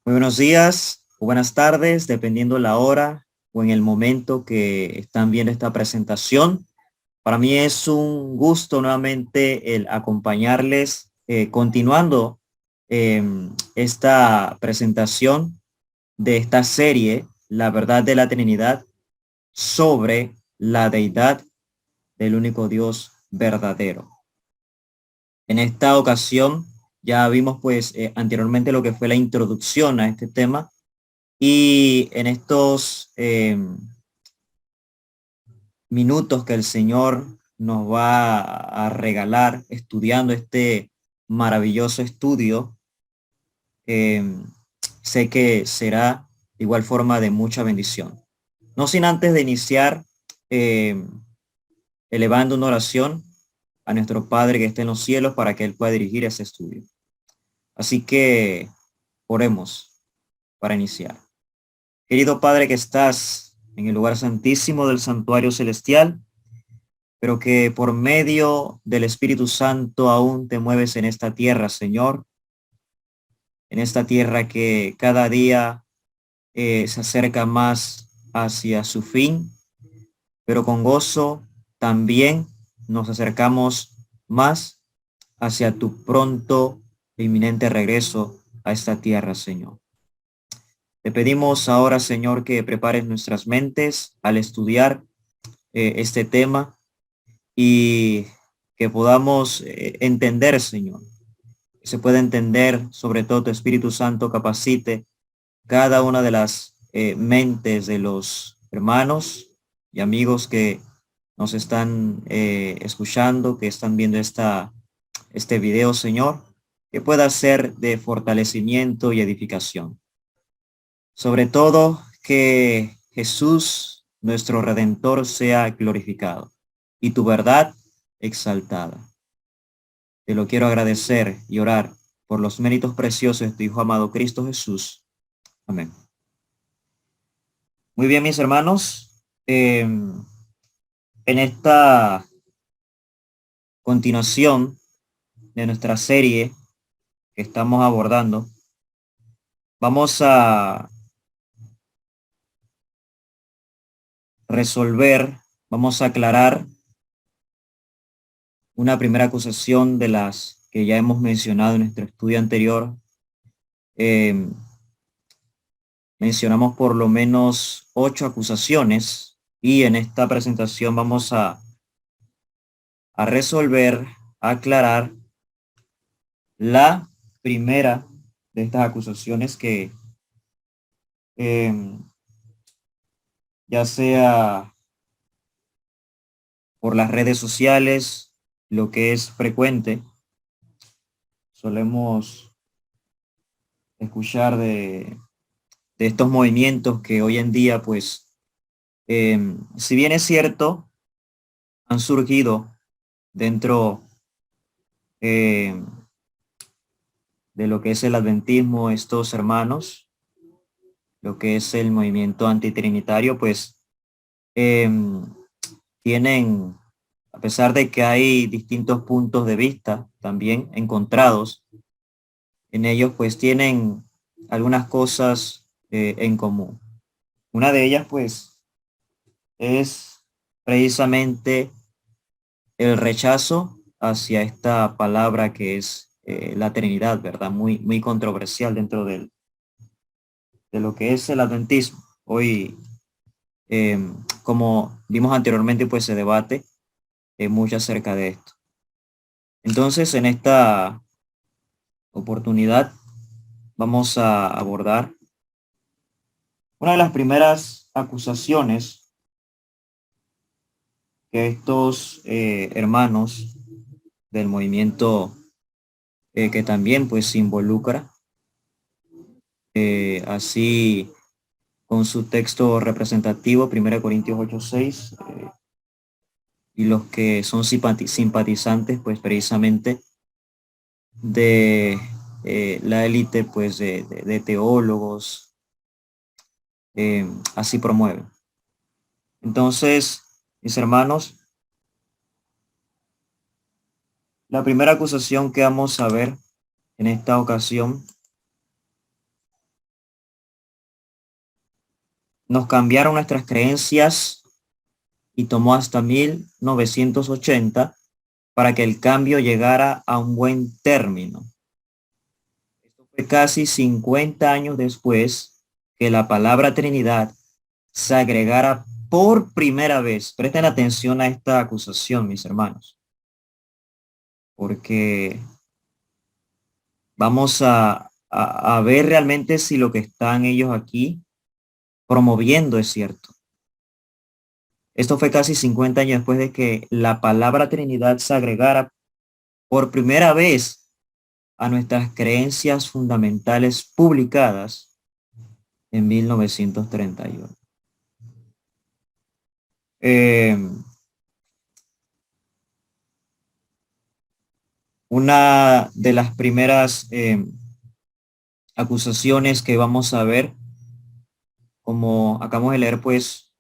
Muy buenos días o buenas tardes, dependiendo la hora o en el momento que están viendo esta presentación. Para mí es un gusto nuevamente el acompañarles continuando esta presentación de esta serie, La verdad de la Trinidad, sobre la deidad del único Dios verdadero. En esta ocasión ya vimos pues anteriormente lo que fue la introducción a este tema. Y en estos minutos que el Señor nos va a regalar estudiando este maravilloso estudio, eh, sé que será de igual forma de mucha bendición. No sin antes de iniciar eh, elevando una oración a nuestro Padre que está en los cielos para que Él pueda dirigir ese estudio. Así que oremos para iniciar. Querido Padre que estás en el lugar santísimo del santuario celestial, pero que por medio del Espíritu Santo aún te mueves en esta tierra, Señor, en esta tierra que cada día se acerca más hacia su fin, pero con gozo también nos acercamos más hacia tu pronto e inminente regreso a esta tierra, Señor. Te pedimos ahora, Señor, que prepares nuestras mentes al estudiar este tema y que podamos entender, Señor. Que se pueda entender, sobre todo tu Espíritu Santo capacite cada una de las mentes de los hermanos y amigos que nos están escuchando, que están viendo este video, Señor, que pueda ser de fortalecimiento y edificación. Sobre todo, que Jesús, nuestro Redentor, sea glorificado y tu verdad exaltada. Te lo quiero agradecer y orar por los méritos preciosos de tu Hijo amado Cristo Jesús. Amén. Muy bien, mis hermanos. En esta continuación de nuestra serie que estamos abordando, vamos a resolver, vamos a aclarar una primera acusación de las que ya hemos mencionado en nuestro estudio anterior. Eh, Mencionamos por lo menos 8 acusaciones y en esta presentación vamos a resolver, a aclarar la primera de estas acusaciones que eh, ya sea por las redes sociales, lo que es frecuente, solemos escuchar de estos movimientos que hoy en día, pues, si bien es cierto, han surgido dentro eh, de lo que es el adventismo, estos hermanos, lo que es el movimiento antitrinitario, pues eh, tienen, a pesar de que hay distintos puntos de vista también encontrados en ellos, pues tienen algunas cosas en común. Una de ellas, pues, es precisamente el rechazo hacia esta palabra que es la Trinidad, ¿verdad? Muy, muy controversial dentro de lo que es el adventismo. Hoy, eh, como vimos anteriormente, pues se debate mucho acerca de esto. Entonces, en esta oportunidad vamos a abordar una de las primeras acusaciones que estos hermanos del movimiento que también pues se involucra así con su texto representativo, 1 Corintios 8:6, y los que son simpatizantes pues precisamente de la élite pues de teólogos, así promueven. Entonces, mis hermanos, la primera acusación que vamos a ver en esta ocasión nos cambiaron nuestras creencias y tomó hasta 1980 para que el cambio llegara a un buen término. Esto fue casi 50 años después que la palabra Trinidad se agregara por primera vez. Presten atención a esta acusación, mis hermanos, porque vamos a ver realmente si lo que están ellos aquí promoviendo es cierto. Esto fue casi 50 años después de que la palabra Trinidad se agregara por primera vez a nuestras creencias fundamentales publicadas en 1931. Eh, una de las primeras acusaciones que vamos a ver, como acabamos de leer, pues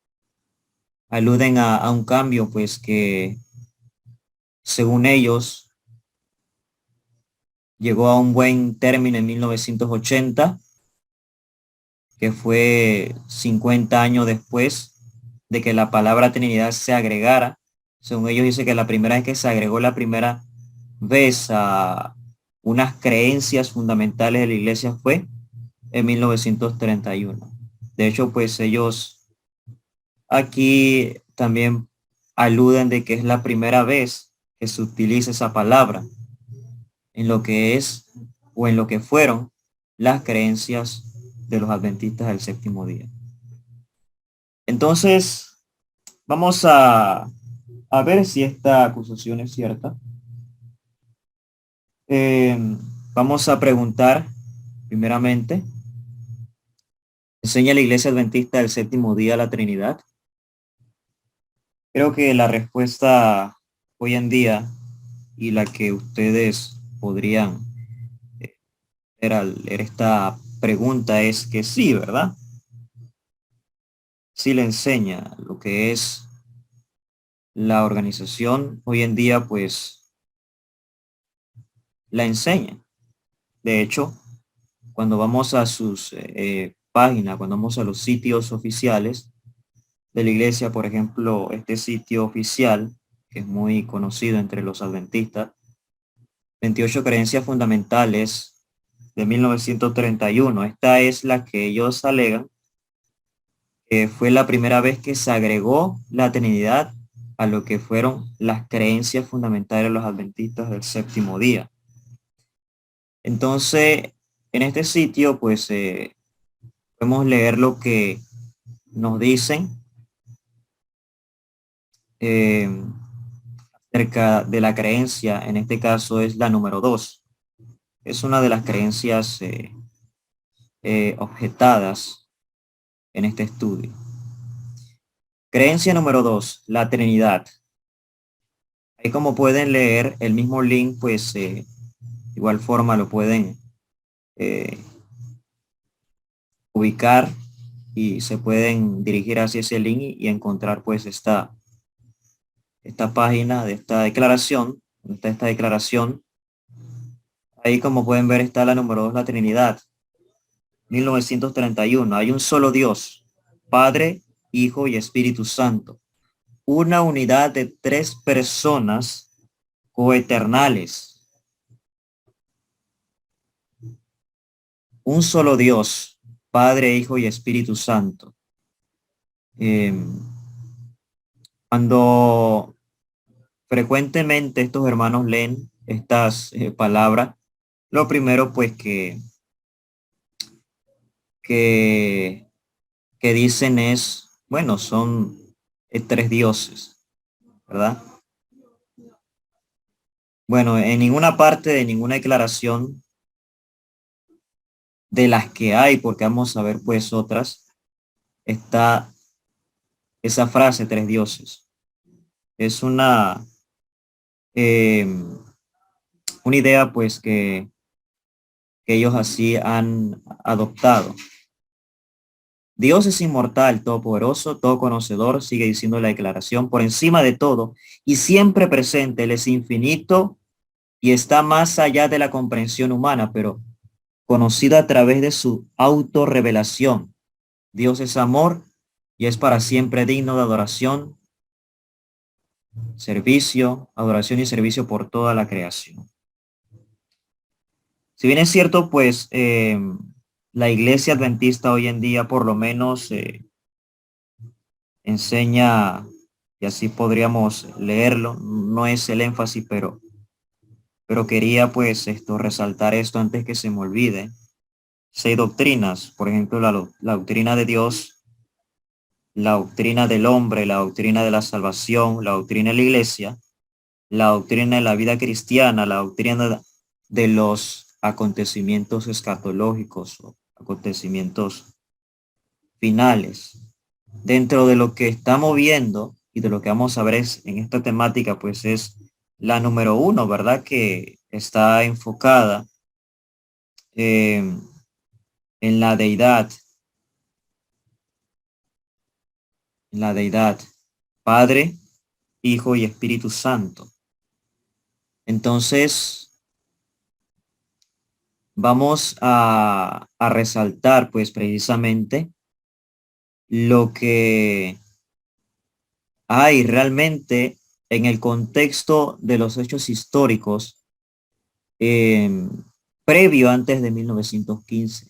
aluden a un cambio, pues que según ellos llegó a un buen término en 1980, que fue 50 años después de que la palabra Trinidad se agregara. Según ellos dice que la primera vez que se agregó la primera vez a unas creencias fundamentales de la iglesia fue en 1931. De hecho, pues ellos aquí también aluden de que es la primera vez que se utiliza esa palabra en lo que es o en lo que fueron las creencias de los adventistas del séptimo día. Entonces, vamos a ver si esta acusación es cierta. Eh, Vamos a preguntar primeramente, ¿enseña la iglesia adventista del séptimo día la Trinidad? Creo que la respuesta hoy en día y la que ustedes podrían ver al leer esta pregunta es que sí, ¿verdad? Sí le enseña lo que es la organización hoy en día, pues la enseña. De hecho, cuando vamos a sus páginas, cuando vamos a los sitios oficiales de la iglesia, por ejemplo, este sitio oficial, que es muy conocido entre los adventistas, 28 creencias fundamentales de 1931. Esta es la que ellos alegan que fue la primera vez que se agregó la Trinidad a lo que fueron las creencias fundamentales de los adventistas del séptimo día. Entonces, en este sitio, pues podemos leer lo que nos dicen eh, acerca de la creencia. En este caso es la número 2. Es una de las creencias objetadas en este estudio. Creencia número 2, la Trinidad. Ahí como pueden leer el mismo link, pues igual forma lo pueden eh, ubicar y se pueden dirigir hacia ese link y encontrar pues esta página de esta declaración. Está esta declaración. Ahí como pueden ver está la número 2, la Trinidad. 1931. Hay un solo Dios, Padre, Hijo y Espíritu Santo. Una unidad de 3 personas coeternales. Un solo Dios, Padre, Hijo y Espíritu Santo. Cuando frecuentemente estos hermanos leen estas palabras, lo primero pues que, que dicen es, bueno, son 3 dioses, ¿verdad? Bueno, en ninguna parte de ninguna declaración de las que hay, porque vamos a ver pues otras, está esa frase 3 dioses. Es eh, una idea pues que ellos así han adoptado. Dios es inmortal, todopoderoso, todo conocedor, sigue diciendo la declaración, por encima de todo y siempre presente. Él es infinito y está más allá de la comprensión humana, pero conocido a través de su autorrevelación. Dios es amor y es para siempre digno de adoración, servicio, adoración y servicio por toda la creación. Si bien es cierto, pues la iglesia adventista hoy en día por lo menos enseña, y así podríamos leerlo, no es el énfasis, pero quería pues resaltar esto antes que se me olvide. 6 doctrinas, por ejemplo, la doctrina de Dios, la doctrina del hombre, la doctrina de la salvación, la doctrina de la iglesia, la doctrina de la vida cristiana, la doctrina de los acontecimientos escatológicos o acontecimientos finales. Dentro de lo que estamos viendo y de lo que vamos a ver en esta temática, pues es la número uno, ¿verdad? Que está enfocada eh, en la deidad, Padre, Hijo y Espíritu Santo. Entonces, vamos a resaltar, pues precisamente, lo que hay realmente en el contexto de los hechos históricos eh, previo antes de 1915.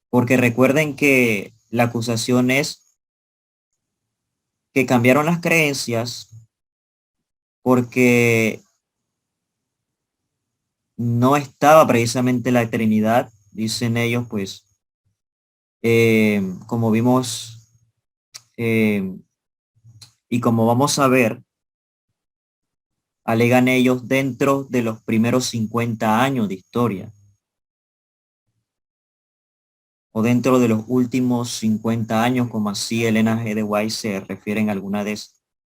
Porque recuerden que la acusación es que cambiaron las creencias porque no estaba precisamente la Trinidad, dicen ellos, pues, como vimos eh, y como vamos a ver, alegan ellos dentro de los primeros 50 años de historia o dentro de los últimos 50 años, como así Elena G. de White se refiere en alguna de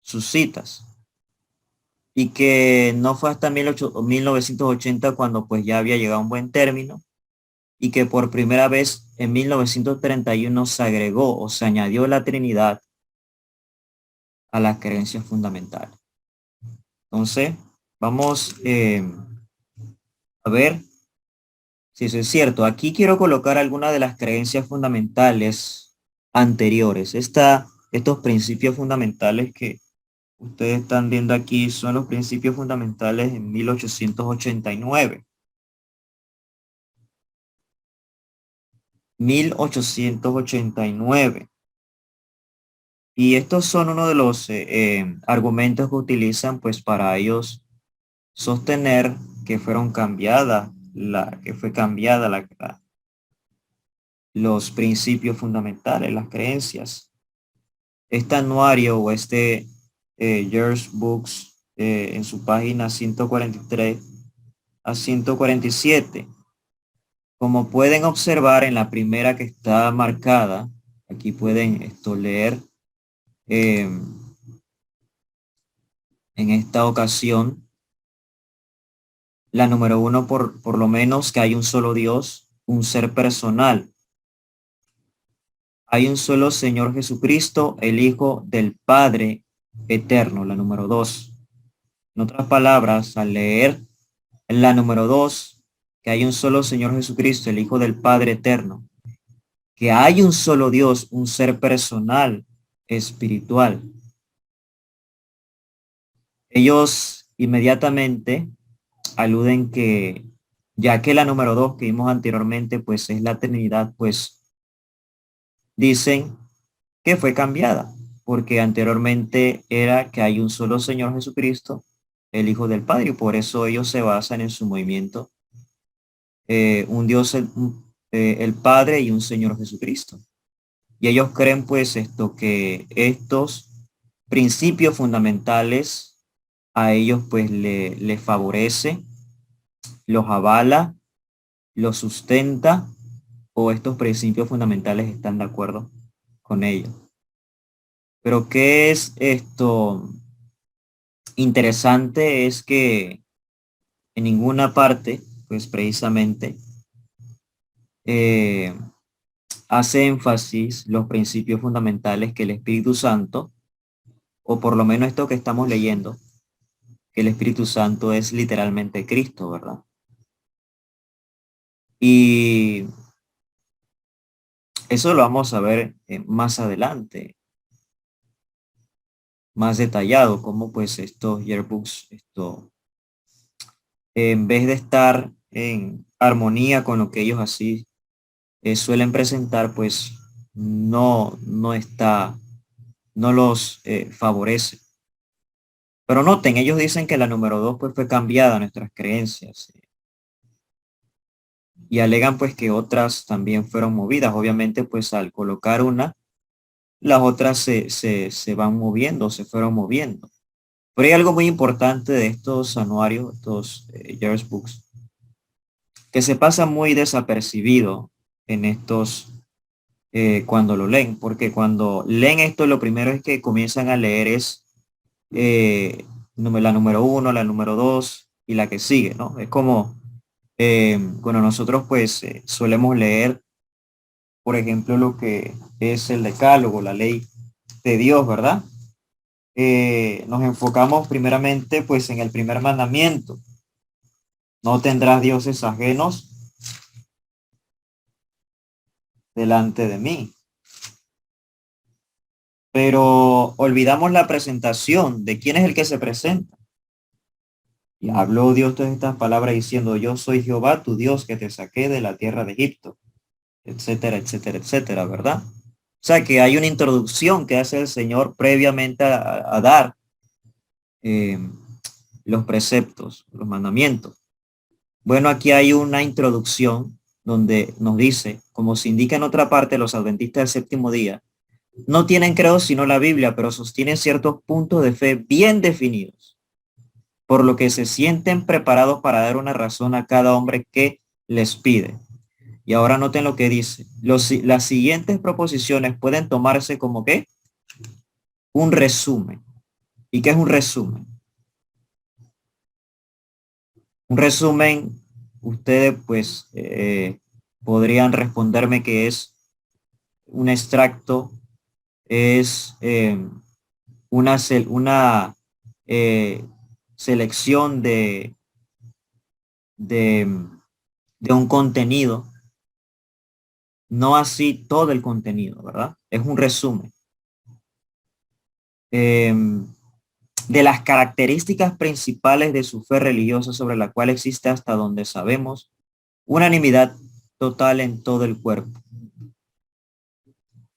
sus citas. Y que no fue hasta 1980 cuando pues ya había llegado a un buen término y que por primera vez en 1931 se agregó o se añadió la Trinidad a las creencias fundamentales. Entonces, vamos a ver si eso es cierto. Aquí quiero colocar algunas de las creencias fundamentales anteriores. Estos principios fundamentales que ustedes están viendo aquí son los principios fundamentales en 1889. 1889. Y estos son uno de los argumentos que utilizan pues para ellos sostener que fueron cambiadas, que fue cambiada los principios fundamentales, las creencias. Este anuario o George Books en su página 143 a 147. Como pueden observar en la primera que está marcada, aquí pueden leer eh, en esta ocasión, la número uno, por lo menos que hay un solo Dios, un ser personal. Hay un solo Señor Jesucristo, el Hijo del Padre eterno, la número dos. En otras palabras, al leer la número dos, que hay un solo Señor Jesucristo, el Hijo del Padre eterno, que hay un solo Dios, un ser personal, espiritual. Ellos inmediatamente aluden que, ya que la número dos que vimos anteriormente, pues es la Trinidad, pues dicen que fue cambiada, porque anteriormente era que hay un solo Señor Jesucristo, el Hijo del Padre, y por eso ellos se basan en su movimiento, un Dios, el Padre y un Señor Jesucristo. Y ellos creen pues que estos principios fundamentales a ellos pues le favorece, los avala, los sustenta, o estos principios fundamentales están de acuerdo con ellos. Pero ¿qué es esto? Interesante es que en ninguna parte, pues precisamente, eh, hace énfasis los principios fundamentales que el Espíritu Santo, o por lo menos esto que estamos leyendo, que el Espíritu Santo es literalmente Cristo, ¿verdad? Y Eso lo vamos a ver más adelante, más detallado, cómo pues estos yearbooks, en vez de estar en armonía con lo que ellos así suelen presentar, pues no está, no los favorece. Pero noten, ellos dicen que la número 2 pues fue cambiada a nuestras creencias y alegan pues que otras también fueron movidas. Obviamente pues al colocar una, las otras se van moviendo, se fueron moviendo. Pero hay algo muy importante de estos anuarios, estos yearbooks, que se pasa muy desapercibido en estos cuando lo leen, porque cuando leen esto lo primero es que comienzan a leer es la número 1, la número 2 y la que sigue, ¿no? Es como, bueno, nosotros pues solemos leer, por ejemplo, lo que es el decálogo, la ley de Dios, ¿verdad? Nos enfocamos primeramente pues en el primer mandamiento: no tendrás dioses ajenos delante de mí. Pero olvidamos la presentación de quién es el que se presenta. Y habló Dios todas estas palabras diciendo: yo soy Jehová, tu Dios, que te saqué de la tierra de Egipto, etcétera, etcétera, etcétera, ¿verdad? O sea que hay una introducción que hace el Señor previamente a dar eh, los preceptos, los mandamientos. Bueno, aquí hay una introducción donde nos dice, como se indica en otra parte, los adventistas del séptimo día no tienen credo sino la Biblia, pero sostienen ciertos puntos de fe bien definidos, por lo que se sienten preparados para dar una razón a cada hombre que les pide. Y ahora noten lo que dice. Las siguientes proposiciones pueden tomarse como ¿qué? Un resumen. ¿Y qué es un resumen? Un resumen, ustedes pues podrían responderme que es un extracto, es una eh, selección de, de un contenido, no así todo el contenido, ¿verdad? Es un resumen de las características principales de su fe religiosa, sobre la cual existe, hasta donde sabemos, unanimidad total en todo el cuerpo.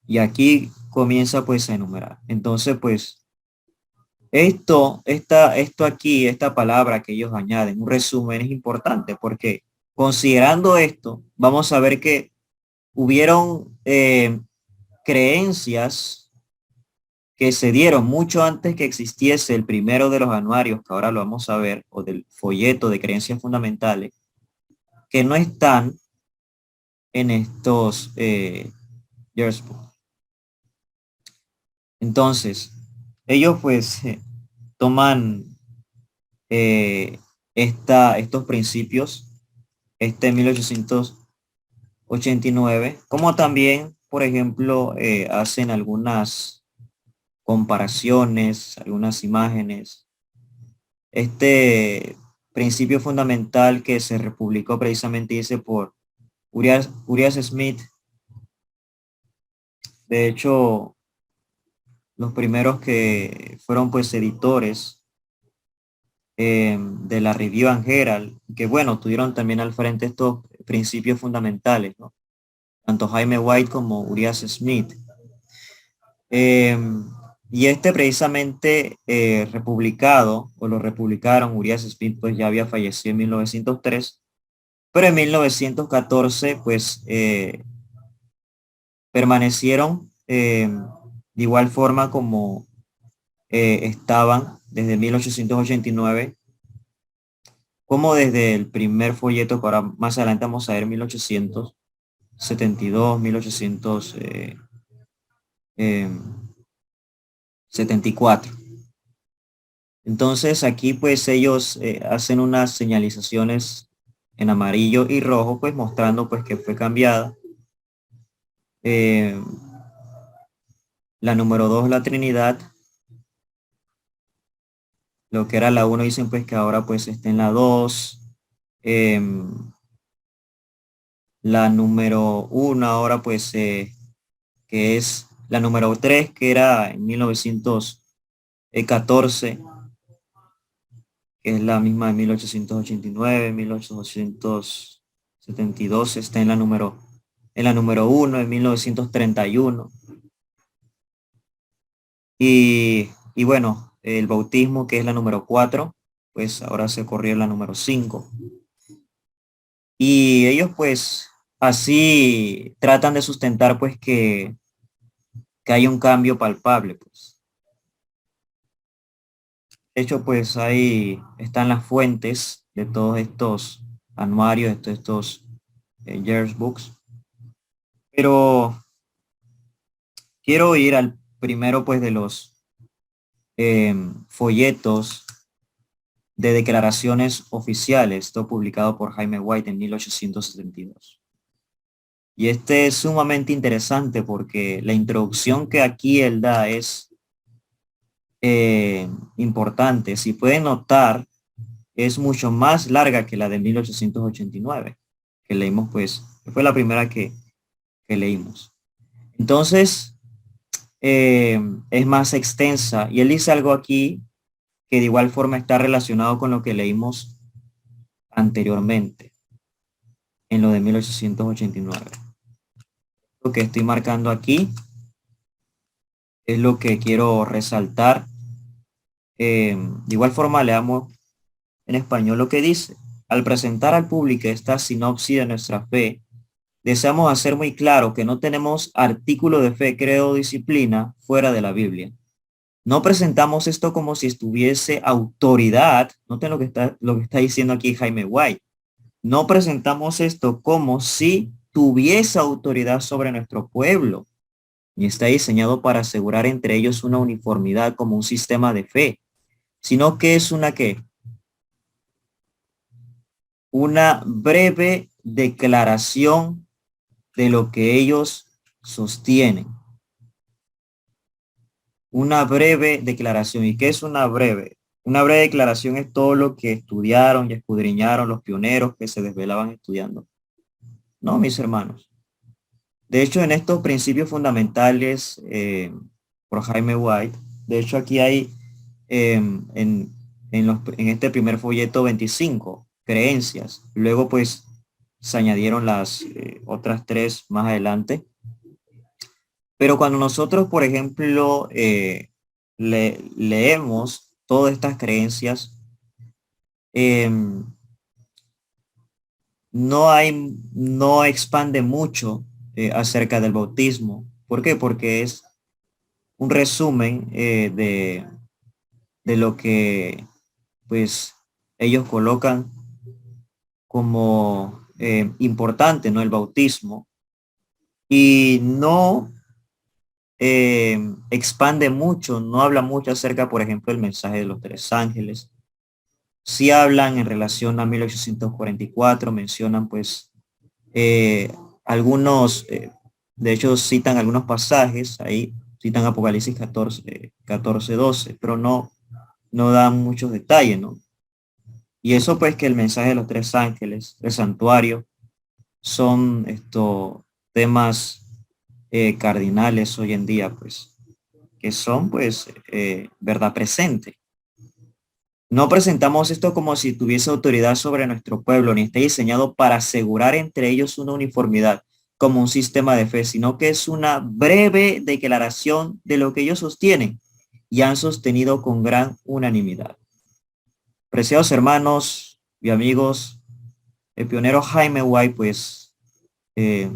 Y aquí comienza pues a enumerar. Entonces pues esto aquí, esta palabra que ellos añaden, un resumen, es importante porque considerando esto, vamos a ver que hubieron creencias que se dieron mucho antes que existiese el primero de los anuarios, que ahora lo vamos a ver, o del folleto de creencias fundamentales, que no están en estos yearbooks. Entonces, ellos pues toman estos principios, 1889, como también, por ejemplo, hacen algunas comparaciones, algunas imágenes. Este principio fundamental que se republicó precisamente, dice, por Urias Smith. De hecho, los primeros que fueron pues editores de la Review and Herald, que bueno, tuvieron también al frente estos principios fundamentales, ¿no? Tanto Jaime White como Urias Smith. Eh, y este precisamente republicado, o lo republicaron, Urias Smith pues ya había fallecido en 1903, pero en 1914 pues permanecieron de igual forma como estaban desde 1889, como desde el primer folleto, que ahora más adelante vamos a ver 1872, 1874. Entonces aquí pues ellos hacen unas señalizaciones en amarillo y rojo, pues mostrando pues que fue cambiada. Eh, la número 2, la Trinidad. Lo que era la 1 dicen pues que ahora pues está en la 2. La número 1 ahora pues que es la número 3, que era en 1914, que es la misma de 1889, 1872, está en la número 1, en 1931. Y bueno, el bautismo, que es la número 4, pues ahora se corrió la número 5. Y ellos pues así tratan de sustentar pues que hay un cambio palpable, pues. De hecho, pues ahí están las fuentes de todos estos anuarios, de todos estos years books. Pero quiero ir al primero pues de los folletos de declaraciones oficiales, todo publicado por Jaime White en 1872. Y este es sumamente interesante porque la introducción que aquí él da es importante. Si pueden notar, es mucho más larga que la de 1889, que leímos pues, que fue la primera que leímos. Entonces, es más extensa y él dice algo aquí que de igual forma está relacionado con lo que leímos anteriormente en lo de 1889. Lo que estoy marcando aquí es lo que quiero resaltar. De igual forma leamos en español lo que dice. Al presentar al público esta sinopsis de nuestra fe, deseamos hacer muy claro que no tenemos artículo de fe, credo o disciplina fuera de la Biblia. No presentamos esto como si estuviese autoridad. Noten lo que está diciendo aquí Jaime White. No presentamos esto como si tuviese autoridad sobre nuestro pueblo, y está diseñado para asegurar entre ellos una uniformidad como un sistema de fe, sino que es una breve declaración de lo que ellos sostienen. Una breve declaración. ¿Y qué es una breve? Una breve declaración es todo lo que estudiaron y escudriñaron los pioneros que se desvelaban estudiando. No, mis hermanos. De hecho, en estos principios fundamentales por Jaime White, de hecho aquí hay en este primer folleto 25 creencias. Luego pues se añadieron las otras 3 más adelante. Pero cuando nosotros, por ejemplo, leemos todas estas creencias, em, no expande mucho acerca del bautismo. ¿Por qué? Porque es un resumen de lo que pues ellos colocan como importante, ¿no? El bautismo, y no expande mucho, no habla mucho acerca, por ejemplo, del mensaje de los 3 ángeles. Sí hablan en relación a 1844, mencionan pues eh, algunos, de hecho citan algunos pasajes, ahí citan Apocalipsis 14, 12, pero no dan muchos detalles, ¿no? Y eso pues que el mensaje de los 3 ángeles, el santuario, son estos temas cardinales hoy en día, pues, que son pues verdad presente. No presentamos esto como si tuviese autoridad sobre nuestro pueblo, ni está diseñado para asegurar entre ellos una uniformidad como un sistema de fe, sino que es una breve declaración de lo que ellos sostienen y han sostenido con gran unanimidad. Preciados hermanos y amigos, el pionero Jaime White, pues, eh,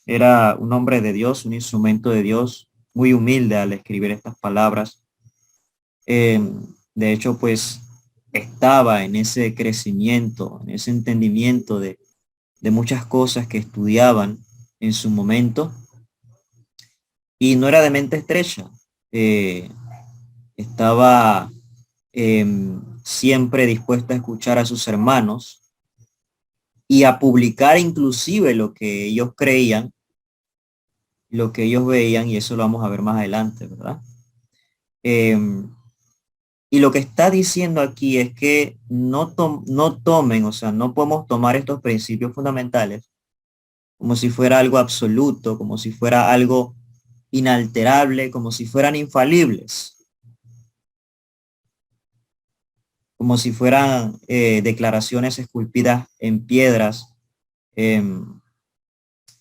era un hombre de Dios, un instrumento de Dios, muy humilde al escribir estas palabras. Eh, de hecho, pues, estaba en ese crecimiento, en ese entendimiento de muchas cosas que estudiaban en su momento, y no era de mente estrecha. Eh, Estaba siempre dispuesto a escuchar a sus hermanos y a publicar inclusive lo que ellos creían, lo que ellos veían, y eso lo vamos a ver más adelante, ¿verdad? Y lo que está diciendo aquí es que no tomen, o sea, no podemos tomar estos principios fundamentales como si fuera algo absoluto, como si fuera algo inalterable, como si fueran infalibles, como si fueran declaraciones esculpidas en piedras, em,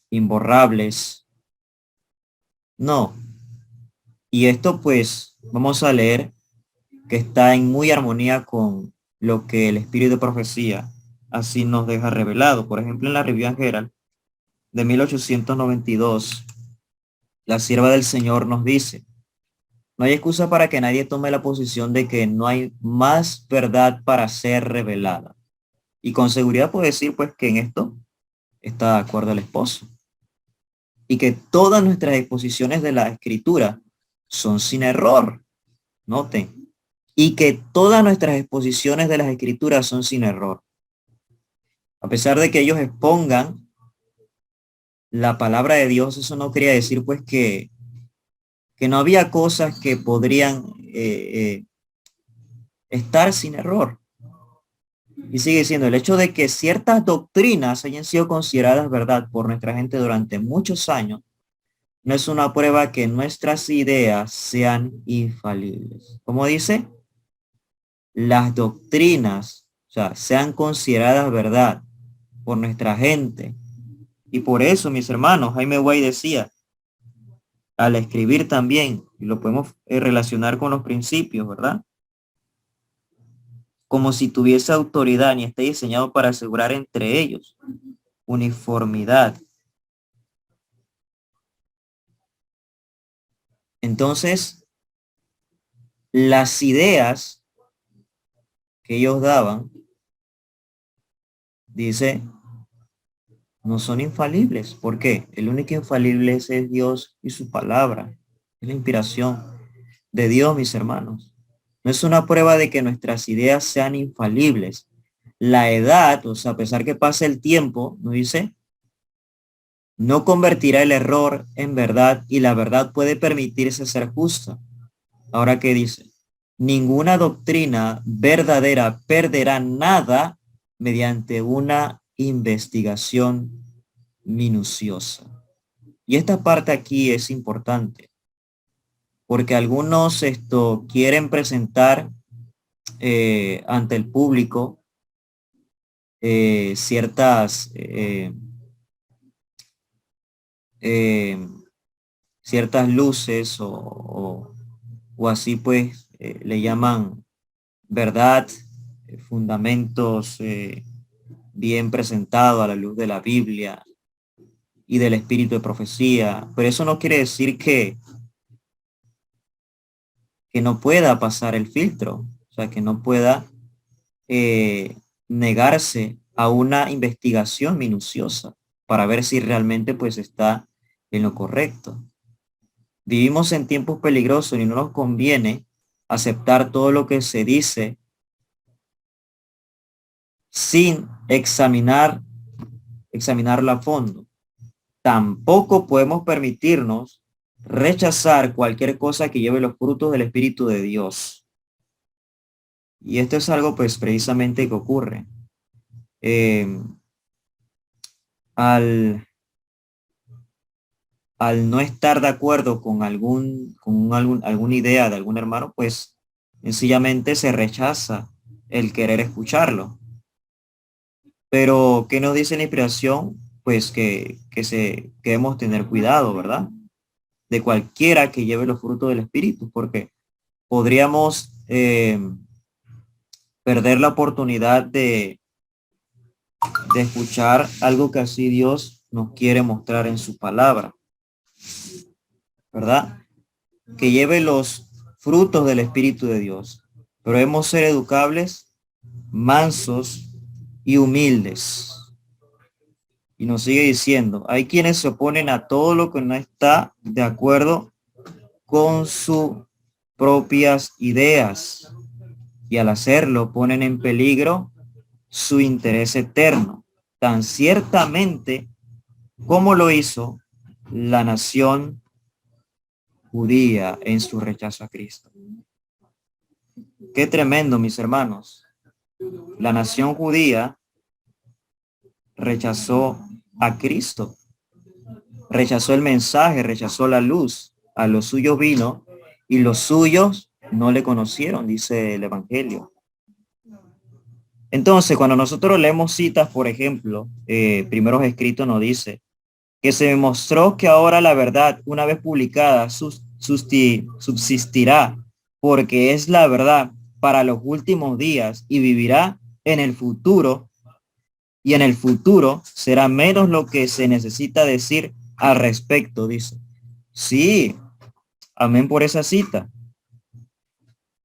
imborrables. No. Y esto pues vamos a leer que está en muy armonía con lo que el espíritu de profecía así nos deja revelado. Por ejemplo, en la Review Herald de 1892, la sierva del Señor nos dice: no hay excusa para que nadie tome la posición de que no hay más verdad para ser revelada. Y con seguridad puedo decir pues que en esto está de acuerdo el esposo. Y que todas nuestras exposiciones de la escritura son sin error. Noten. Y que todas nuestras exposiciones de las escrituras son sin error. A pesar de que ellos expongan la palabra de Dios, eso no quería decir pues que no había cosas que podrían estar sin error. Y sigue diciendo, el hecho de que ciertas doctrinas hayan sido consideradas verdad por nuestra gente durante muchos años, no es una prueba que nuestras ideas sean infalibles. Como dice, las doctrinas, o sea, sean consideradas verdad por nuestra gente. Y por eso, mis hermanos, Jaime Way decía, al escribir también, y lo podemos relacionar con los principios, ¿verdad? Como si tuviese autoridad ni esté diseñado para asegurar entre ellos uniformidad. Entonces, las ideas que ellos daban, dice, no son infalibles. ¿Por qué? El único infalible es Dios y su palabra. Es la inspiración de Dios, mis hermanos. No es una prueba de que nuestras ideas sean infalibles. La edad, o sea, a pesar que pase el tiempo, nos dice, no convertirá el error en verdad y la verdad puede permitirse ser justa. Ahora, ¿qué dice? Ninguna doctrina verdadera perderá nada mediante una investigación minuciosa. Y esta parte aquí es importante porque algunos quieren presentar ante el público ciertas eh, ciertas luces o así pues le llaman verdad, fundamentos bien presentados a la luz de la Biblia y del espíritu de profecía, pero eso no quiere decir que no pueda pasar el filtro, o sea, que no pueda eh, negarse a una investigación minuciosa para ver si realmente pues está en lo correcto. Vivimos en tiempos peligrosos y no nos conviene aceptar todo lo que se dice sin examinarlo a fondo. Tampoco podemos permitirnos rechazar cualquier cosa que lleve los frutos del Espíritu de Dios. Y esto es algo pues precisamente que ocurre. Eh, al, al no estar de acuerdo con alguna idea de algún hermano, pues sencillamente se rechaza el querer escucharlo. Pero, ¿qué nos dice la inspiración? Pues que debemos tener cuidado, ¿verdad? De cualquiera que lleve los frutos del Espíritu, porque podríamos perder la oportunidad de escuchar algo que así Dios nos quiere mostrar en su palabra, ¿verdad? Que lleve los frutos del Espíritu de Dios. Pero debemos ser educables, mansos y humildes. Y nos sigue diciendo, hay quienes se oponen a todo lo que no está de acuerdo con sus propias ideas y al hacerlo ponen en peligro su interés eterno, tan ciertamente como lo hizo la nación judía en su rechazo a Cristo. Qué tremendo, mis hermanos. La nación judía rechazó a Cristo. rechazó el mensaje, rechazó la luz. A los suyos vino y los suyos no le conocieron, dice el Evangelio. Entonces, cuando nosotros leemos citas, por ejemplo, primeros escritos nos dice que se demostró que ahora la verdad, una vez publicada, subsistirá, porque es la verdad para los últimos días y vivirá en el futuro, y en el futuro será menos lo que se necesita decir al respecto, dice. Sí, amén por esa cita,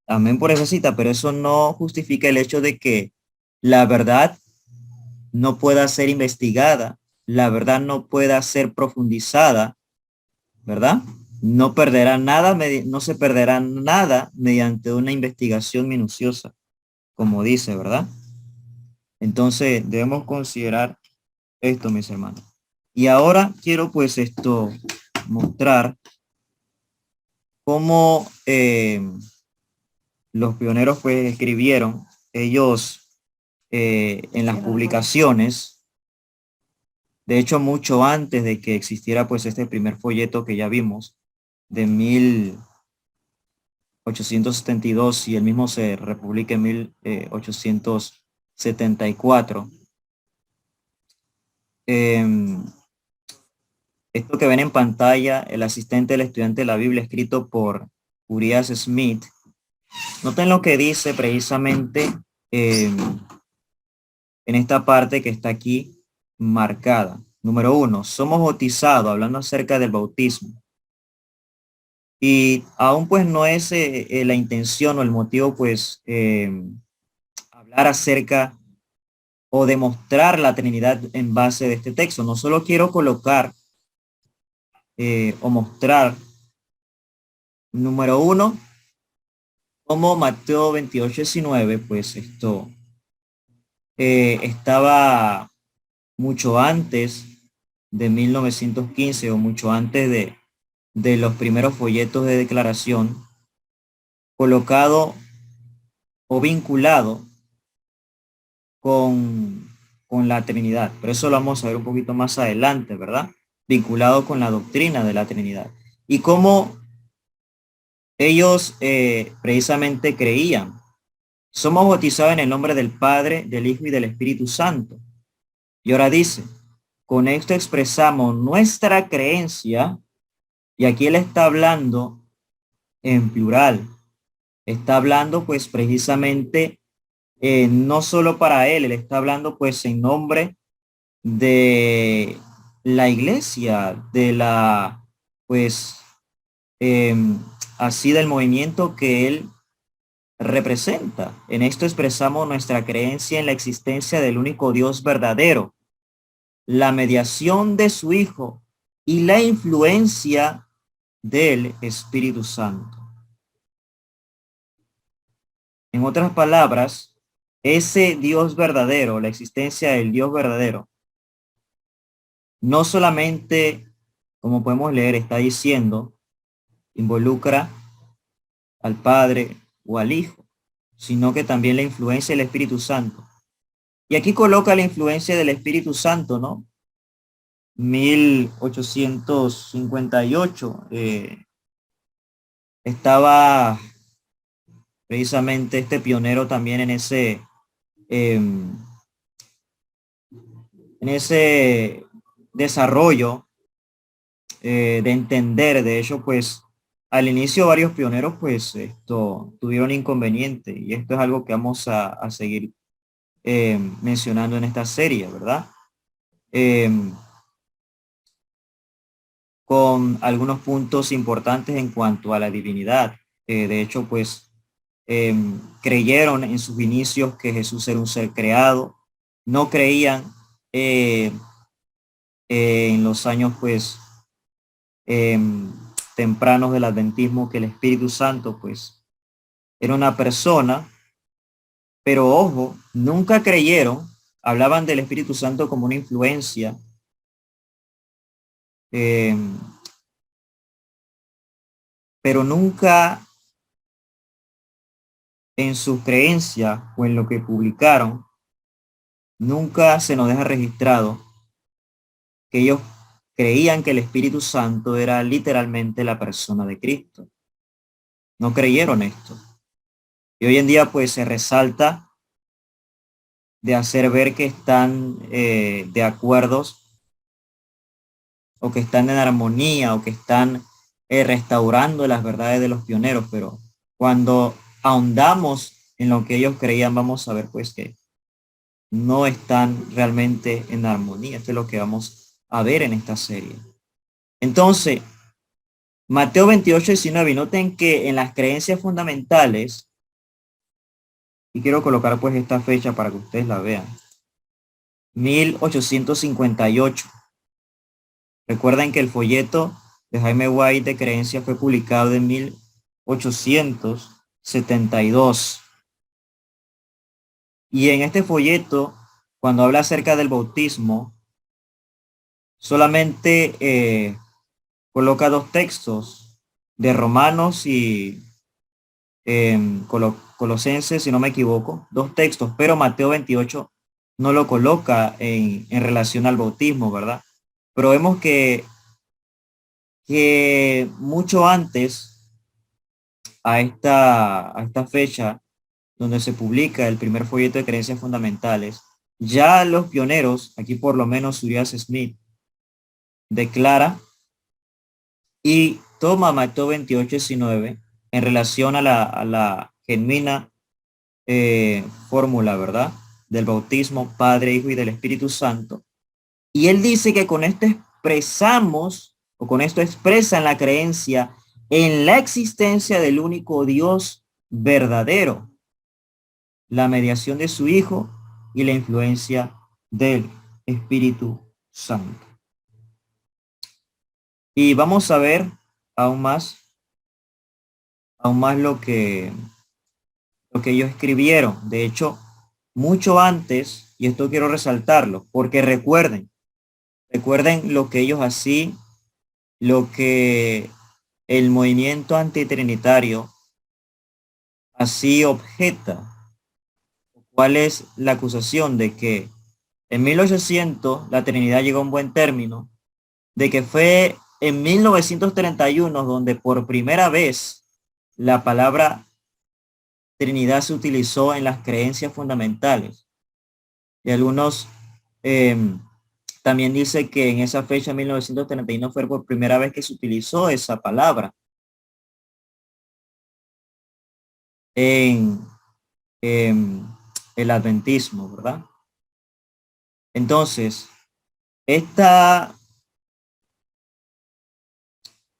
amén por esa cita, pero eso no justifica el hecho de que la verdad no pueda ser investigada, la verdad no pueda ser profundizada, ¿verdad? No perderá nada, no se perderá nada mediante una investigación minuciosa, como dice, ¿verdad? Entonces debemos considerar esto, mis hermanos. Y ahora quiero pues mostrar cómo los pioneros pues escribieron, ellos en las publicaciones, de hecho mucho antes de que existiera pues este primer folleto que ya vimos, de 1872, y el mismo se republica en 1874. Esto que ven en pantalla, el asistente del estudiante de la Biblia, escrito por Urias Smith, noten lo que dice precisamente en esta parte que está aquí marcada. Número 1, somos bautizados, hablando acerca del bautismo. Y aún pues no es la intención o el motivo pues hablar acerca o demostrar la Trinidad en base de este texto. No solo quiero colocar o mostrar, número 1, como Mateo 28:19, pues estaba mucho antes de 1915 o mucho antes de los primeros folletos de declaración, colocado o vinculado con, con la Trinidad. Pero eso lo vamos a ver un poquito más adelante, ¿verdad? Vinculado con la doctrina de la Trinidad. Y cómo ellos precisamente creían. Somos bautizados en el nombre del Padre, del Hijo y del Espíritu Santo. Y ahora dice, con esto expresamos nuestra creencia, y aquí él está hablando en plural. Está hablando pues precisamente no solo para él está hablando pues en nombre de la iglesia, de la pues así del movimiento que él representa. En esto expresamos nuestra creencia en la existencia del único Dios verdadero, la mediación de su Hijo y la influencia del Espíritu Santo. En otras palabras, ese Dios verdadero, la existencia del Dios verdadero, no solamente, como podemos leer, está diciendo, involucra al Padre o al Hijo, sino que también la influencia del Espíritu Santo. Y aquí coloca la influencia del Espíritu Santo, ¿no? 1858 estaba precisamente este pionero también en ese desarrollo de entender. De hecho, pues al inicio varios pioneros pues tuvieron inconveniente, y esto es algo que vamos a seguir mencionando en esta serie, ¿verdad? Con algunos puntos importantes en cuanto a la divinidad. De hecho, pues creyeron en sus inicios que Jesús era un ser creado, no creían en los años pues tempranos del adventismo que el Espíritu Santo pues era una persona, pero ojo, nunca creyeron, hablaban del Espíritu Santo como una influencia, eh, pero nunca en su creencia o en lo que publicaron, nunca se nos deja registrado que ellos creían que el Espíritu Santo era literalmente la persona de Cristo. No creyeron esto. Y hoy en día pues se resalta de hacer ver que están de acuerdo o que están en armonía o que están restaurando las verdades de los pioneros, pero cuando ahondamos en lo que ellos creían, vamos a ver pues que no están realmente en armonía. Esto es lo que vamos a ver en esta serie. Entonces, Mateo 28:19, y noten que en las creencias fundamentales, y quiero colocar pues esta fecha para que ustedes la vean, 1858. Recuerden que el folleto de Jaime White de creencia fue publicado en 1872. Y en este folleto, cuando habla acerca del bautismo, solamente coloca dos textos de Romanos y Colosenses, si no me equivoco, dos textos, pero Mateo 28 no lo coloca en relación al bautismo, ¿verdad? Pero vemos que mucho antes a esta fecha, donde se publica el primer folleto de creencias fundamentales, ya los pioneros, aquí por lo menos Urias Smith, declara y toma Mateo 28:19 en relación a la genuina fórmula, ¿verdad? Del bautismo, Padre, Hijo y del Espíritu Santo. Y él dice que con esto expresamos, o con esto expresan la creencia en la existencia del único Dios verdadero, la mediación de su Hijo y la influencia del Espíritu Santo. Y vamos a ver aún más lo que ellos escribieron. De hecho, mucho antes, y esto quiero resaltarlo, porque recuerden lo que ellos así, lo que el movimiento antitrinitario así objeta. ¿Cuál es la acusación? De que en 1800 la Trinidad llegó a un buen término, de que fue en 1931 donde por primera vez la palabra Trinidad se utilizó en las creencias fundamentales. Y algunos también dice que en esa fecha, 1931, fue por primera vez que se utilizó esa palabra en, en el adventismo, ¿verdad? Entonces, esta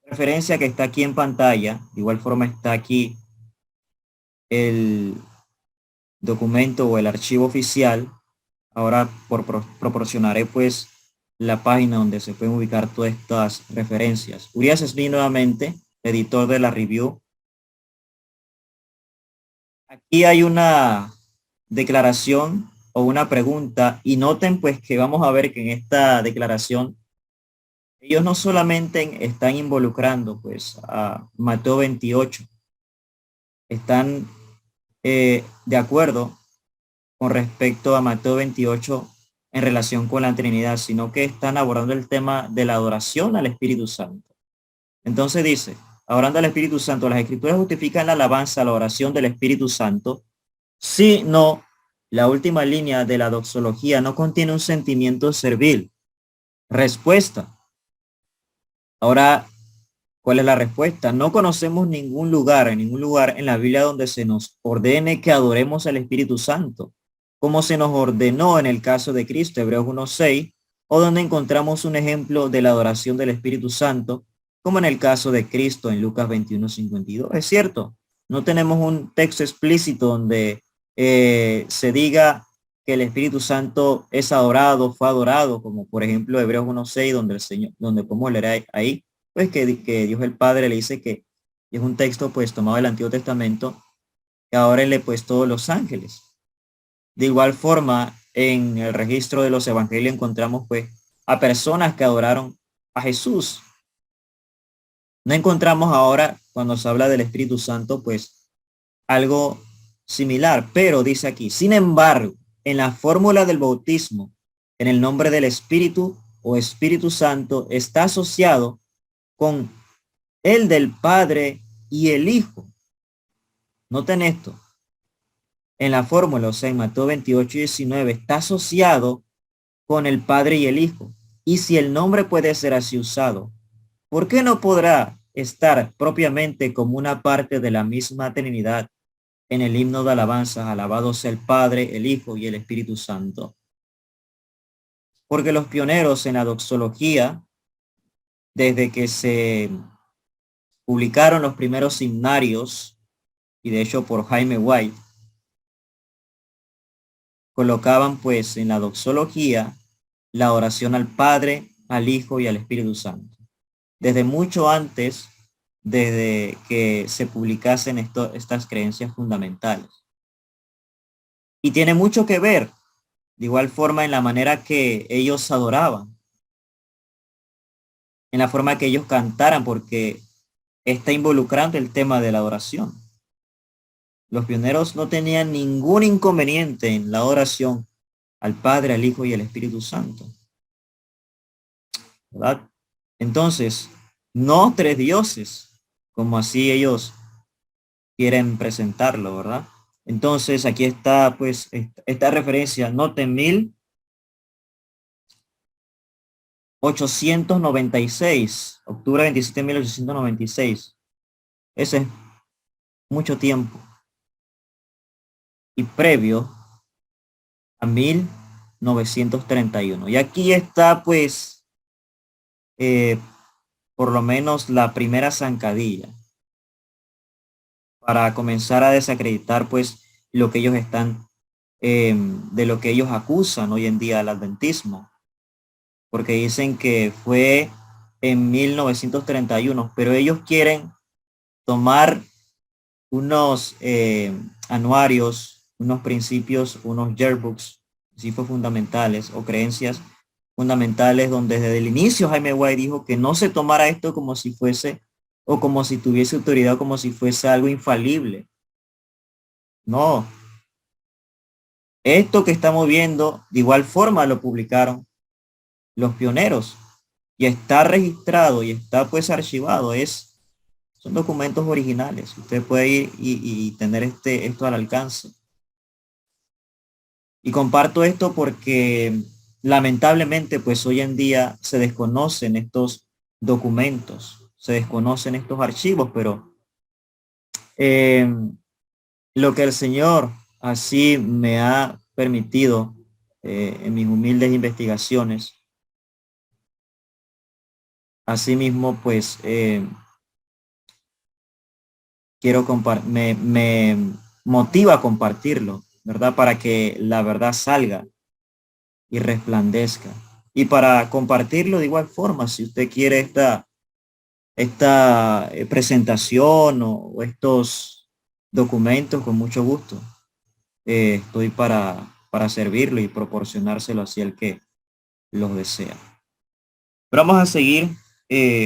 referencia que está aquí en pantalla, de igual forma está aquí el documento o el archivo oficial. Ahora proporcionaré pues la página donde se pueden ubicar todas estas referencias. Urias Smith nuevamente, editor de la review. Aquí hay una declaración o una pregunta y noten pues que vamos a ver que en esta declaración ellos no solamente están involucrando pues a Mateo 28, están de acuerdo con respecto a Mateo 28 en relación con la Trinidad, sino que están abordando el tema de la adoración al Espíritu Santo. Entonces dice, adorando al Espíritu Santo, las Escrituras justifican la alabanza a la oración del Espíritu Santo, si no, la última línea de la doxología no contiene un sentimiento servil. Respuesta. Ahora, ¿cuál es la respuesta? No conocemos ningún lugar en la Biblia donde se nos ordene que adoremos al Espíritu Santo, como se nos ordenó en el caso de Cristo, Hebreos 1:6, o donde encontramos un ejemplo de la adoración del Espíritu Santo, como en el caso de Cristo en Lucas 21:52. Es cierto, no tenemos un texto explícito donde se diga que el Espíritu Santo es adorado, fue adorado, como por ejemplo Hebreos 1:6, donde el Señor, donde podemos leer ahí, pues que Dios el Padre le dice que es un texto pues tomado del Antiguo Testamento, que ahora le pues todos los ángeles. De igual forma, en el registro de los evangelios encontramos pues a personas que adoraron a Jesús. No encontramos ahora, cuando se habla del Espíritu Santo, pues algo similar, pero dice aquí, sin embargo, en la fórmula del bautismo, en el nombre del Espíritu, o Espíritu Santo está asociado con el del Padre y el Hijo. Noten esto. En la fórmula, o sea, en Mateo 28:19, está asociado con el Padre y el Hijo. Y si el nombre puede ser así usado, ¿por qué no podrá estar propiamente como una parte de la misma Trinidad en el himno de alabanza? Alabado sea el Padre, el Hijo y el Espíritu Santo. Porque los pioneros en la doxología, desde que se publicaron los primeros himnarios, y de hecho por Jaime White, colocaban pues en la doxología la oración al Padre, al Hijo y al Espíritu Santo. Desde mucho antes, desde que se publicasen estas creencias fundamentales. Y tiene mucho que ver, de igual forma, en la manera que ellos adoraban, en la forma que ellos cantaran, porque está involucrando el tema de la adoración. Los pioneros no tenían ningún inconveniente en la oración al Padre, al Hijo y al Espíritu Santo, ¿verdad? Entonces, no tres dioses, como así ellos quieren presentarlo, ¿verdad? Entonces, aquí está, pues, esta referencia, noten 1896, octubre 27 de 1896. Ese es mucho tiempo. Y previo a 1931. Y aquí está, pues, eh, por lo menos la primera zancadilla para comenzar a desacreditar, pues, lo que ellos están, de lo que ellos acusan hoy en día al adventismo. Porque dicen que fue en 1931, pero ellos quieren tomar unos anuarios, unos principios, unos yearbooks, principios fundamentales o creencias fundamentales, donde desde el inicio Jaime White dijo que no se tomara esto como si fuese o como si tuviese autoridad, como si fuese algo infalible. No, esto que estamos viendo, de igual forma lo publicaron los pioneros y está registrado y está pues archivado. Son documentos originales. Usted puede ir y tener esto al alcance. Y comparto esto porque lamentablemente pues hoy en día se desconocen estos documentos, se desconocen estos archivos, pero eh, lo que el Señor así me ha permitido en mis humildes investigaciones, asimismo pues me motiva a compartirlo, ¿verdad? Para que la verdad salga y resplandezca. Y para compartirlo de igual forma, si usted quiere esta presentación o estos documentos, con mucho gusto, estoy para servirlo y proporcionárselo hacia el que los desea. Pero vamos a seguir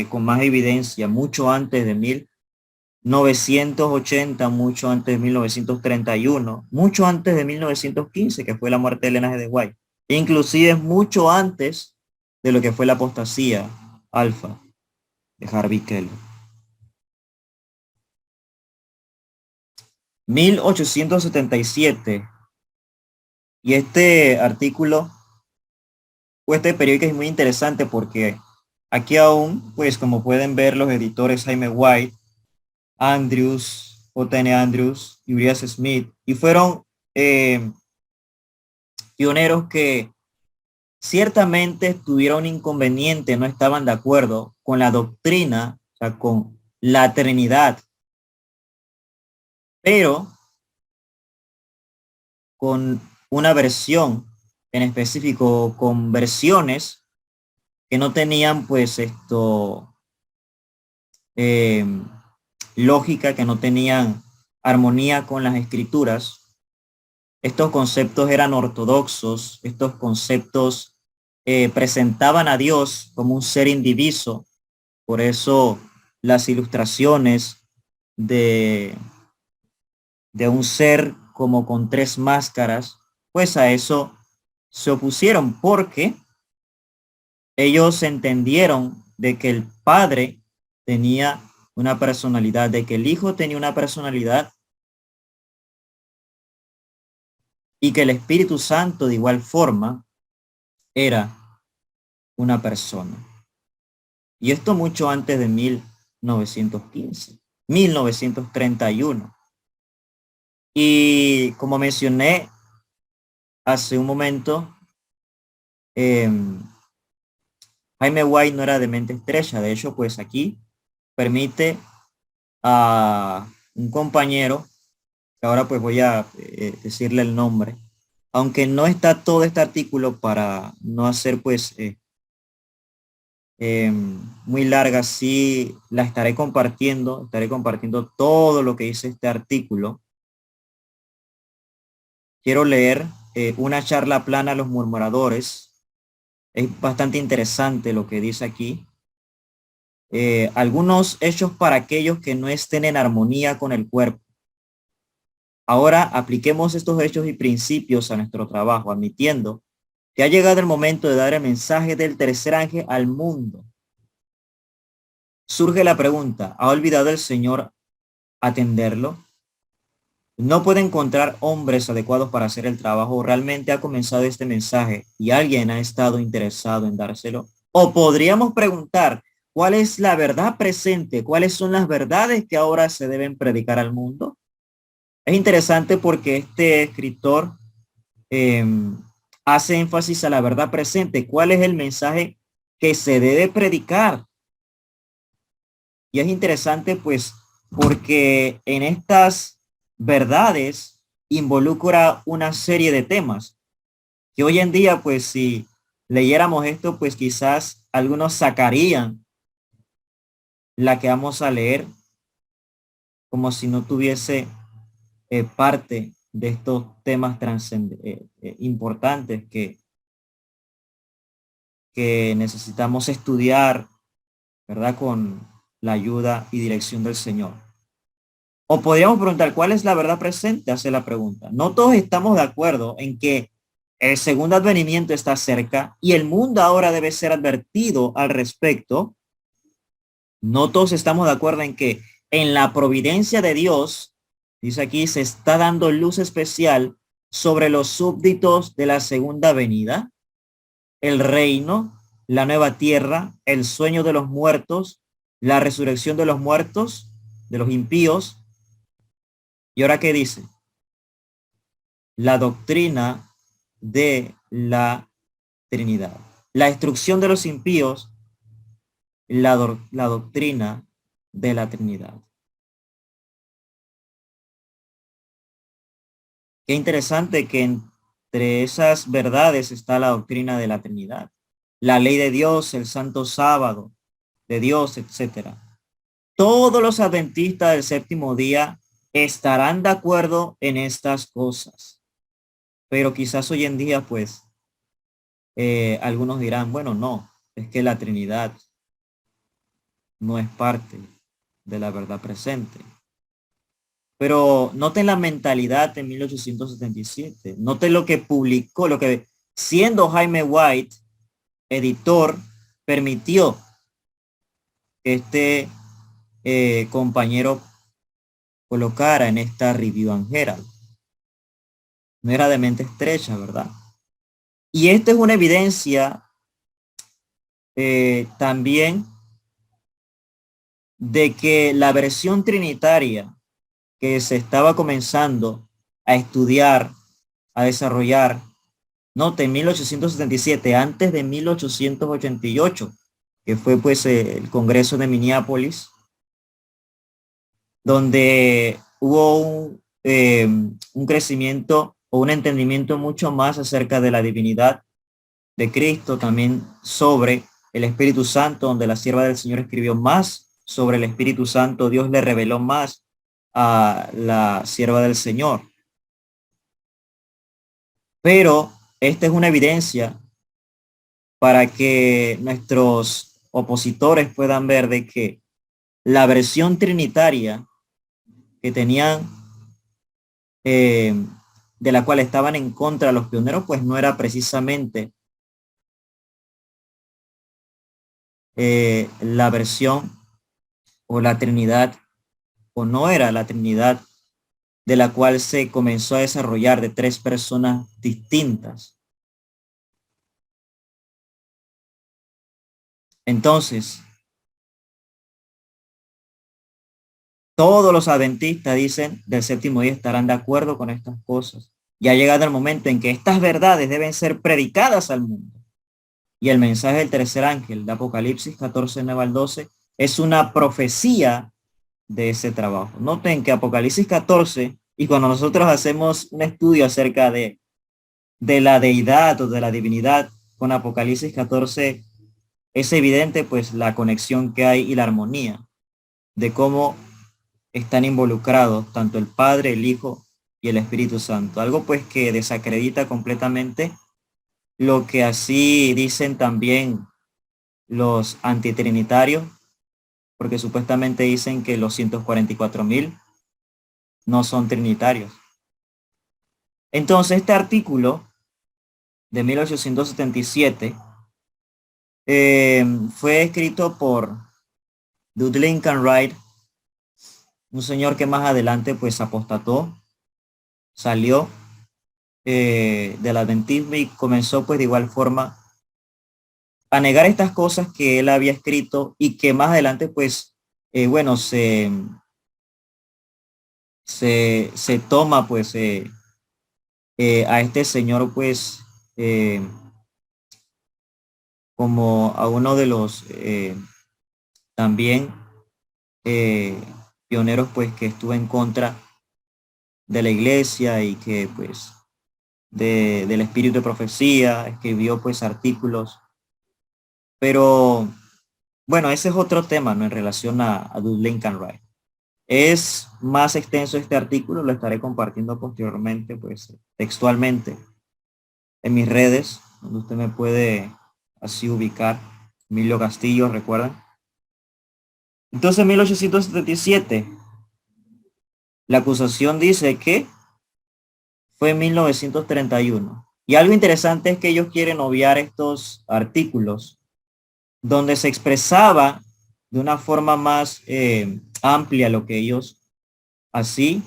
con más evidencia, mucho antes de 1980, mucho antes de 1931, mucho antes de 1915, que fue la muerte de Elena G. de White, inclusive mucho antes de lo que fue la apostasía alfa de Harvey Keller. 1877, y este artículo o este periódico es muy interesante porque aquí aún, pues como pueden ver los editores Jaime White, Andrews, J.N. Andrews y Urias Smith, y fueron pioneros que ciertamente tuvieron un inconveniente, no estaban de acuerdo con la doctrina, o sea, con la Trinidad, pero con una versión en específico, con versiones que no tenían pues eh, lógica, que no tenían armonía con las escrituras. Estos conceptos eran ortodoxos, estos conceptos presentaban a Dios como un ser indiviso, por eso las ilustraciones de, de un ser como con tres máscaras, pues a eso se opusieron porque ellos entendieron de que el Padre tenía una personalidad, de que el Hijo tenía una personalidad y que el Espíritu Santo de igual forma era una persona. Y esto mucho antes de 1915, 1931. Y como mencioné hace un momento, eh, Jaime White no era de mente estrecha. De hecho, pues aquí permite a un compañero, que ahora pues voy a decirle el nombre, aunque no está todo este artículo para no hacer pues muy larga, sí la estaré compartiendo todo lo que dice este artículo. Quiero leer una charla plana a los murmuradores. Es bastante interesante lo que dice aquí. Algunos hechos para aquellos que no estén en armonía con el cuerpo. Ahora apliquemos estos hechos y principios a nuestro trabajo, admitiendo que ha llegado el momento de dar el mensaje del tercer ángel al mundo. Surge la pregunta, ¿ha olvidado el Señor atenderlo? No puede encontrar hombres adecuados para hacer el trabajo. ¿Realmente ha comenzado este mensaje y alguien ha estado interesado en dárselo? O podríamos preguntar, ¿cuál es la verdad presente? ¿Cuáles son las verdades que ahora se deben predicar al mundo? Es interesante porque este escritor eh, hace énfasis a la verdad presente. ¿Cuál es el mensaje que se debe predicar? Y es interesante pues porque en estas verdades involucra una serie de temas que hoy en día pues si leyéramos esto pues quizás algunos sacarían la que vamos a leer como si no tuviese parte de estos temas importantes que necesitamos estudiar, ¿verdad? Con la ayuda y dirección del Señor. O podríamos preguntar, ¿cuál es la verdad presente? Hace la pregunta. No todos estamos de acuerdo en que el segundo advenimiento está cerca y el mundo ahora debe ser advertido al respecto. No todos estamos de acuerdo en que en la providencia de Dios, dice aquí, se está dando luz especial sobre los súbditos de la segunda venida, el reino, la nueva tierra, el sueño de los muertos, la resurrección de los muertos, de los impíos. ¿Y ahora qué dice? La doctrina de la Trinidad. La instrucción de los impíos, la doctrina de la Trinidad. Qué interesante que entre esas verdades está la doctrina de la Trinidad, la ley de Dios, el santo sábado de Dios, etcétera. Todos los adventistas del séptimo día estarán de acuerdo en estas cosas, pero quizás hoy en día, pues, algunos dirán, bueno, no, es que la Trinidad no es parte de la verdad presente. Pero noten la mentalidad de 1877. Noten lo que publicó, lo que siendo Jaime White editor, permitió que este compañero colocara en esta Review and Herald. No era de mente estrecha, ¿verdad? Y esta es una evidencia también de que la versión trinitaria que se estaba comenzando a estudiar, a desarrollar, note, en 1877, antes de 1888, que fue pues el Congreso de Minneapolis, donde hubo un crecimiento o un entendimiento mucho más acerca de la divinidad de Cristo, también sobre el Espíritu Santo, donde la sierva del Señor escribió más sobre el Espíritu Santo. Dios le reveló más a la sierva del Señor. Pero esta es una evidencia para que nuestros opositores puedan ver de que la versión trinitaria que tenían, eh, de la cual estaban en contra los pioneros, pues no era precisamente la versión o la Trinidad, o no era la Trinidad de la cual se comenzó a desarrollar de tres personas distintas. Entonces, todos los adventistas dicen del séptimo día estarán de acuerdo con estas cosas. Ya ha llegado el momento en que estas verdades deben ser predicadas al mundo. Y el mensaje del tercer ángel de Apocalipsis 14, 9 al 12 es una profecía de ese trabajo. Noten que Apocalipsis 14, y cuando nosotros hacemos un estudio acerca de la deidad o de la divinidad con Apocalipsis 14, es evidente pues la conexión que hay y la armonía de cómo están involucrados tanto el Padre, el Hijo y el Espíritu Santo. Algo pues que desacredita completamente lo que así dicen también los antitrinitarios, porque supuestamente dicen que los 144.000 no son trinitarios. Entonces este artículo de 1877 fue escrito por Dudley Wright, un señor que más adelante pues apostató, salió del adventismo y comenzó pues de igual forma a negar estas cosas que él había escrito y que más adelante pues bueno se toma pues a este señor pues eh, como a uno de los también eh, pioneros pues que estuvo en contra de la iglesia y que pues del espíritu de profecía, escribió pues artículos, pero bueno, ese es otro tema, ¿no? En relación a Dudley Wright. Es más extenso este artículo, lo estaré compartiendo posteriormente, pues textualmente en mis redes, donde usted me puede así ubicar. Emilio Castillo, ¿recuerdan? Entonces, en 1877, la acusación dice que fue en 1931. Y algo interesante es que ellos quieren obviar estos artículos donde se expresaba de una forma más amplia lo que ellos así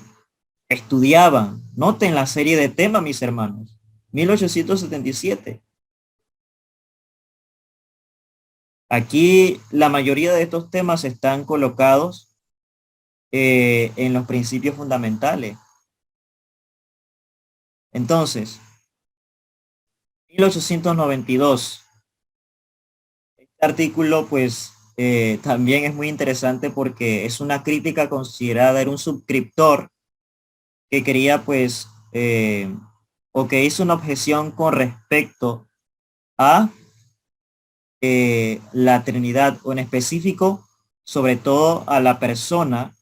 estudiaban. Noten la serie de temas, mis hermanos. 1877. Aquí la mayoría de estos temas están colocados en los principios fundamentales. Entonces, 1892. Este artículo, pues, también es muy interesante porque es una crítica considerada, era un suscriptor que quería, pues, o que hizo una objeción con respecto a la Trinidad, o en específico, sobre todo a la persona.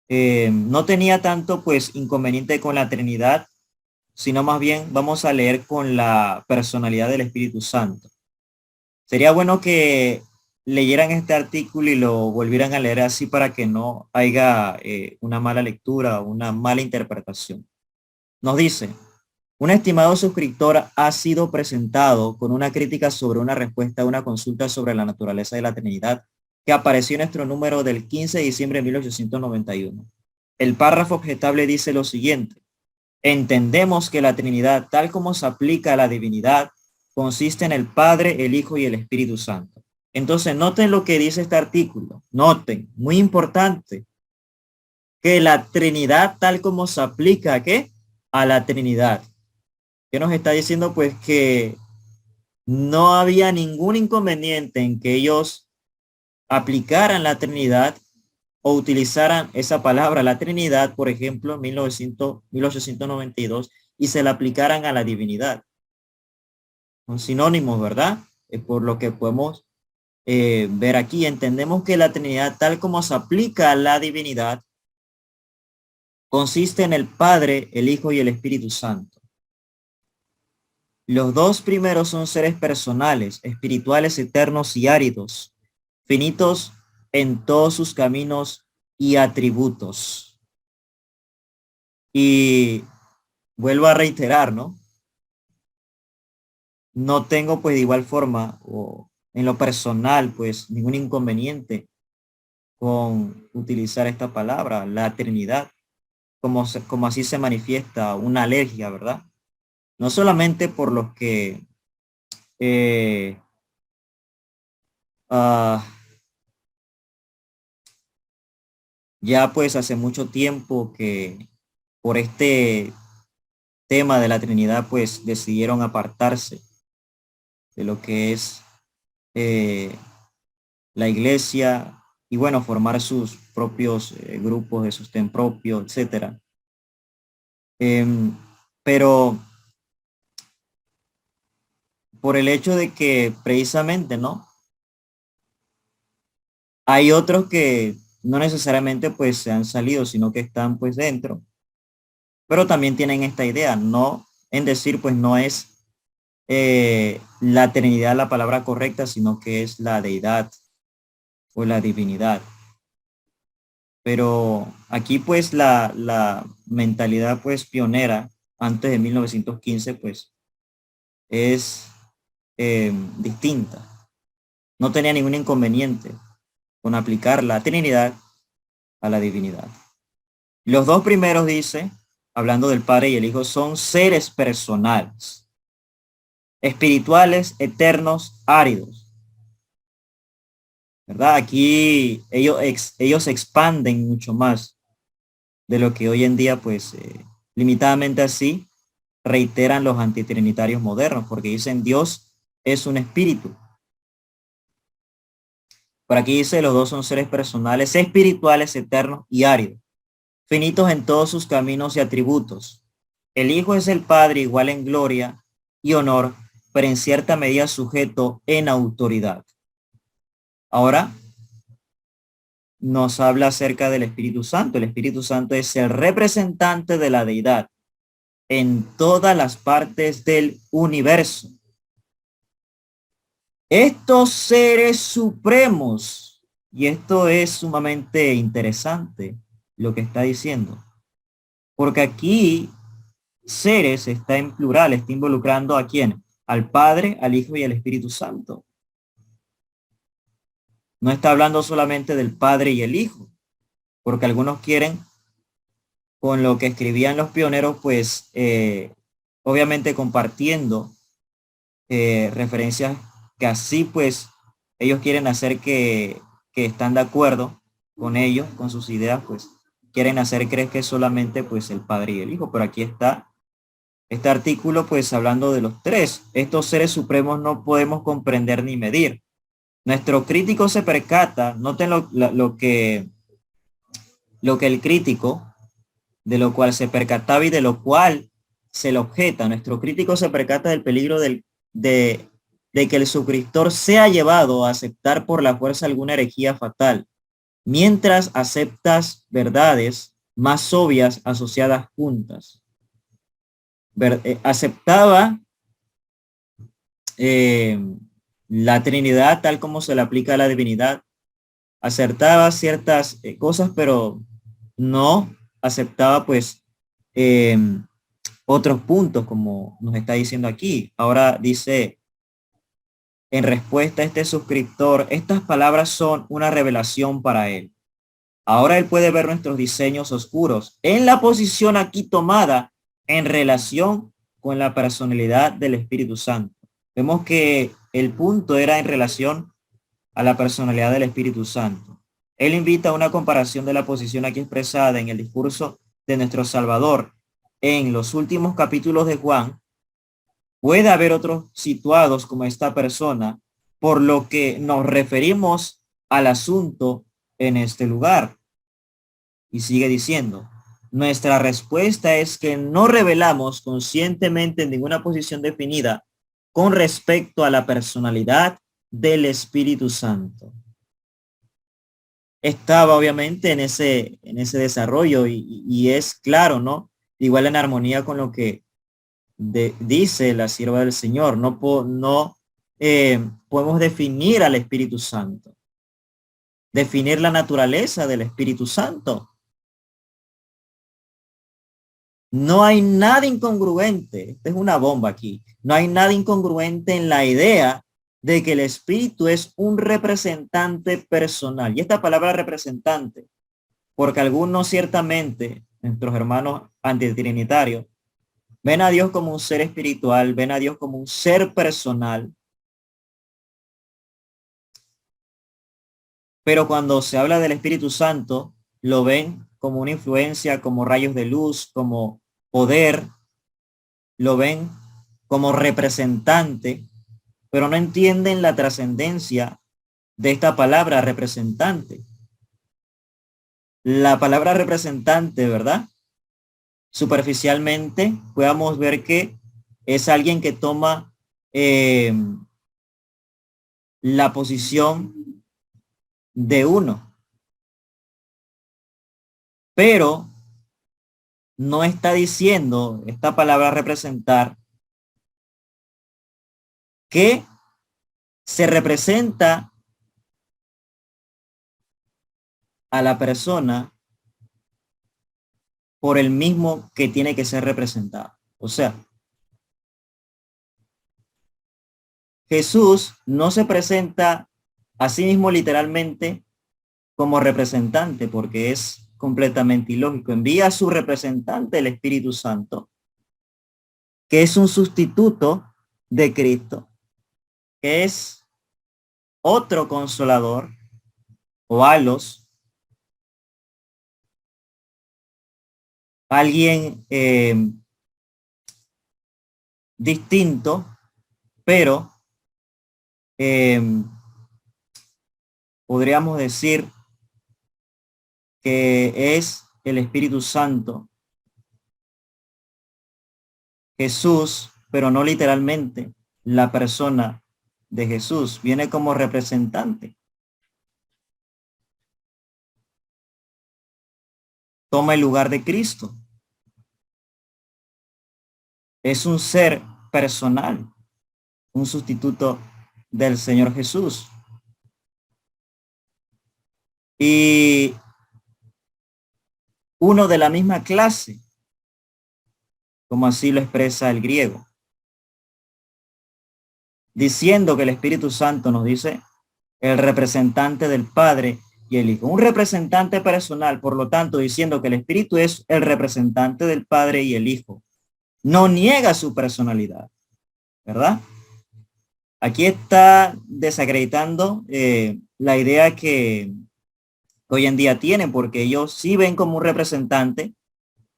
No tenía tanto, pues, inconveniente con la Trinidad, sino más bien vamos a leer con la personalidad del Espíritu Santo. Sería bueno que leyeran este artículo y lo volvieran a leer así para que no haya una mala lectura o una mala interpretación. Nos dice, un estimado suscriptor ha sido presentado con una crítica sobre una respuesta a una consulta sobre la naturaleza de la Trinidad que apareció en nuestro número del 15 de diciembre de 1891. El párrafo objetable dice lo siguiente. Entendemos que la Trinidad, tal como se aplica a la divinidad, consiste en el Padre, el Hijo y el Espíritu Santo. Entonces, noten lo que dice este artículo. Noten, muy importante, que la Trinidad, tal como se aplica ¿a qué? A la Trinidad. ¿Qué nos está diciendo? Pues que no había ningún inconveniente en que ellos aplicaran la Trinidad o utilizaran esa palabra, la Trinidad, por ejemplo, en 1892, y se la aplicaran a la divinidad. Son sinónimos, ¿verdad? Por lo que podemos ver aquí. Entendemos que la Trinidad, tal como se aplica a la divinidad, consiste en el Padre, el Hijo y el Espíritu Santo. Los dos primeros son seres personales, espirituales, eternos y áridos, finitos en todos sus caminos y atributos. Y vuelvo a reiterar, ¿no? No tengo pues de igual forma o en lo personal, pues ningún inconveniente con utilizar esta palabra, la Trinidad, como así se manifiesta una alergia, ¿verdad? No solamente por los que eh, ah, ya pues hace mucho tiempo que por este tema de la Trinidad pues decidieron apartarse de lo que es eh, la iglesia y bueno, formar sus propios grupos de sostén propio, etcétera. Em, pero por el hecho de que precisamente, ¿no? Hay otros que no necesariamente pues se han salido, sino que están pues dentro, pero también tienen esta idea, no en decir pues no es la Trinidad la palabra correcta, sino que es la deidad o la divinidad. Pero aquí pues la mentalidad pues pionera antes de 1915 pues es distinta. No tenía ningún inconveniente con aplicar la Trinidad a la divinidad. Los dos primeros dice, hablando del Padre y el Hijo, son seres personales, espirituales, eternos, áridos, ¿verdad? Aquí ellos expanden mucho más de lo que hoy en día, pues, limitadamente así, reiteran los antitrinitarios modernos, porque dicen Dios es un espíritu. Por aquí dice, los dos son seres personales, espirituales, eternos y áridos, finitos en todos sus caminos y atributos. El Hijo es el Padre igual en gloria y honor, pero en cierta medida sujeto en autoridad. Ahora nos habla acerca del Espíritu Santo. El Espíritu Santo es el representante de la deidad en todas las partes del universo. Estos seres supremos, y esto es sumamente interesante lo que está diciendo, porque aquí seres está en plural, está involucrando ¿a quién? Al Padre, al Hijo y al Espíritu Santo. No está hablando solamente del Padre y el Hijo, porque algunos quieren, con lo que escribían los pioneros, pues obviamente compartiendo referencias que así pues ellos quieren hacer que están de acuerdo con ellos, con sus ideas, pues quieren hacer creer que es solamente pues el Padre y el Hijo, pero aquí está este artículo pues hablando de los tres. Estos seres supremos no podemos comprender ni medir. Nuestro crítico se percata, noten lo que el crítico, de lo cual se percataba y de lo cual se le objeta. Nuestro crítico se percata del peligro de que el suscriptor sea llevado a aceptar por la fuerza alguna herejía fatal, mientras aceptas verdades más obvias asociadas juntas. Aceptaba eh, la Trinidad tal como se le aplica a la divinidad, acertaba ciertas cosas, pero no aceptaba pues eh, otros puntos como nos está diciendo aquí. Ahora dice, en respuesta a este suscriptor, estas palabras son una revelación para él. Ahora él puede ver nuestros diseños oscuros en la posición aquí tomada en relación con la personalidad del Espíritu Santo. Vemos que el punto era en relación a la personalidad del Espíritu Santo. Él invita a una comparación de la posición aquí expresada en el discurso de nuestro Salvador en los últimos capítulos de Juan. Puede haber otros situados como esta persona, por lo que nos referimos al asunto en este lugar. Y sigue diciendo, nuestra respuesta es que no revelamos conscientemente ninguna posición definida con respecto a la personalidad del Espíritu Santo. Estaba obviamente en ese desarrollo y es claro, ¿no? Igual en armonía con lo que dice la sierva del Señor. No podemos definir al Espíritu Santo, definir la naturaleza del Espíritu Santo. No hay nada incongruente, esta es una bomba aquí, no hay nada incongruente en la idea de que el Espíritu es un representante personal. Y esta palabra representante, porque algunos ciertamente, nuestros hermanos antitrinitarios, ven a Dios como un ser espiritual, ven a Dios como un ser personal. Pero cuando se habla del Espíritu Santo, lo ven como una influencia, como rayos de luz, como poder, lo ven como representante, pero no entienden la trascendencia de esta palabra representante. La palabra representante, ¿verdad? Superficialmente podamos ver que es alguien que toma la posición de uno, pero no está diciendo esta palabra representar que se representa a la persona por el mismo que tiene que ser representado. O sea, Jesús no se presenta a sí mismo literalmente como representante, porque es completamente ilógico. Envía a su representante, el Espíritu Santo, que es un sustituto de Cristo, que es otro consolador o halos, alguien distinto, pero eh, podríamos decir que es el Espíritu Santo, Jesús, pero no literalmente la persona de Jesús, viene como representante. Toma el lugar de Cristo. Es un ser personal, un sustituto del Señor Jesús. Y uno de la misma clase, como así lo expresa el griego, diciendo que el Espíritu Santo nos dice el representante del Padre y el Hijo. Un representante personal, por lo tanto, diciendo que el Espíritu es el representante del Padre y el Hijo. No niega su personalidad, ¿verdad? Aquí está desacreditando la idea que hoy en día tienen, porque ellos sí ven como un representante,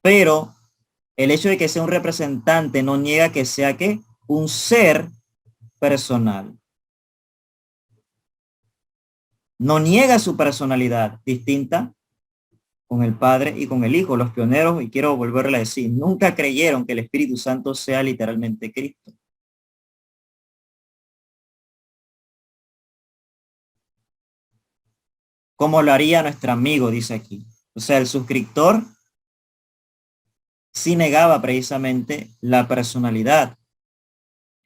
pero el hecho de que sea un representante no niega que sea que un ser personal. No niega su personalidad distinta con el Padre y con el Hijo. Los pioneros, y quiero volverle a decir, nunca creyeron que el Espíritu Santo sea literalmente Cristo. Como lo haría nuestro amigo, dice aquí. O sea, el suscriptor sí negaba precisamente la personalidad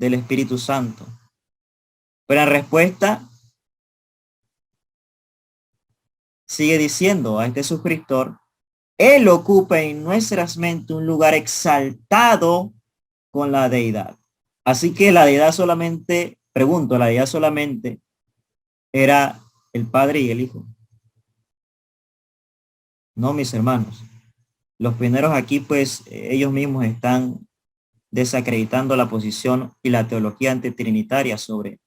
del Espíritu Santo. Pero en respuesta, sigue diciendo a este suscriptor, él ocupa en nuestras mentes un lugar exaltado con la deidad. Así que la deidad solamente, pregunto, la deidad solamente era el Padre y el Hijo. No, mis hermanos. Los primeros aquí, pues, ellos mismos están desacreditando la posición y la teología antitrinitaria sobre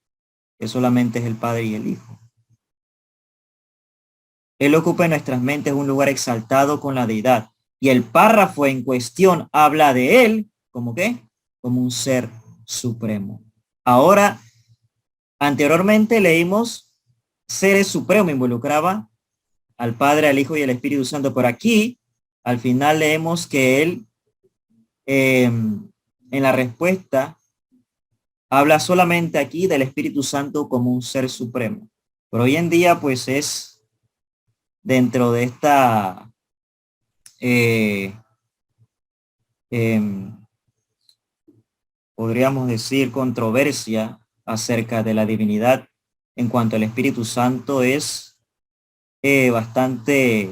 que solamente es el Padre y el Hijo. Él ocupa en nuestras mentes un lugar exaltado con la deidad. Y el párrafo en cuestión habla de él, ¿como qué? Como un ser supremo. Ahora, anteriormente leímos seres supremos, involucraba al Padre, al Hijo y al Espíritu Santo. Por aquí, al final leemos que él, en la respuesta, habla solamente aquí del Espíritu Santo como un ser supremo. Pero hoy en día, pues es dentro de esta eh, eh, podríamos decir, controversia acerca de la divinidad en cuanto al Espíritu Santo es bastante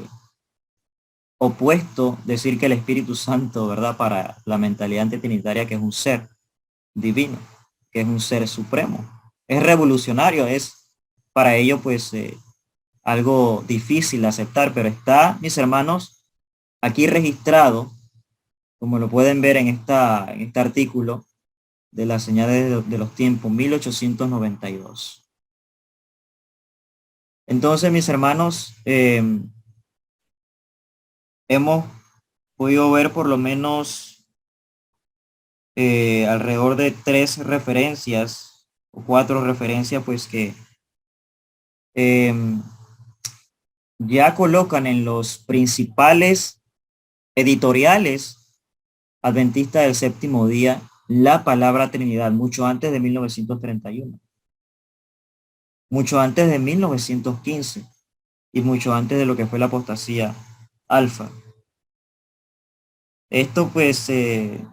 opuesto decir que el Espíritu Santo, ¿verdad? Para la mentalidad antitrinitaria, que es un ser divino, que es un ser supremo. es revolucionario, es para ello pues algo difícil de aceptar, pero está, mis hermanos, aquí registrado, como lo pueden ver en este artículo de las señales de los tiempos, 1892. Entonces, mis hermanos, hemos podido ver por lo menos alrededor de 3 referencias o 4 referencias, pues que em, ya colocan en los principales editoriales adventistas del séptimo día la palabra Trinidad, mucho antes de 1931, mucho antes de 1915 y mucho antes de lo que fue la apostasía alfa. Esto pues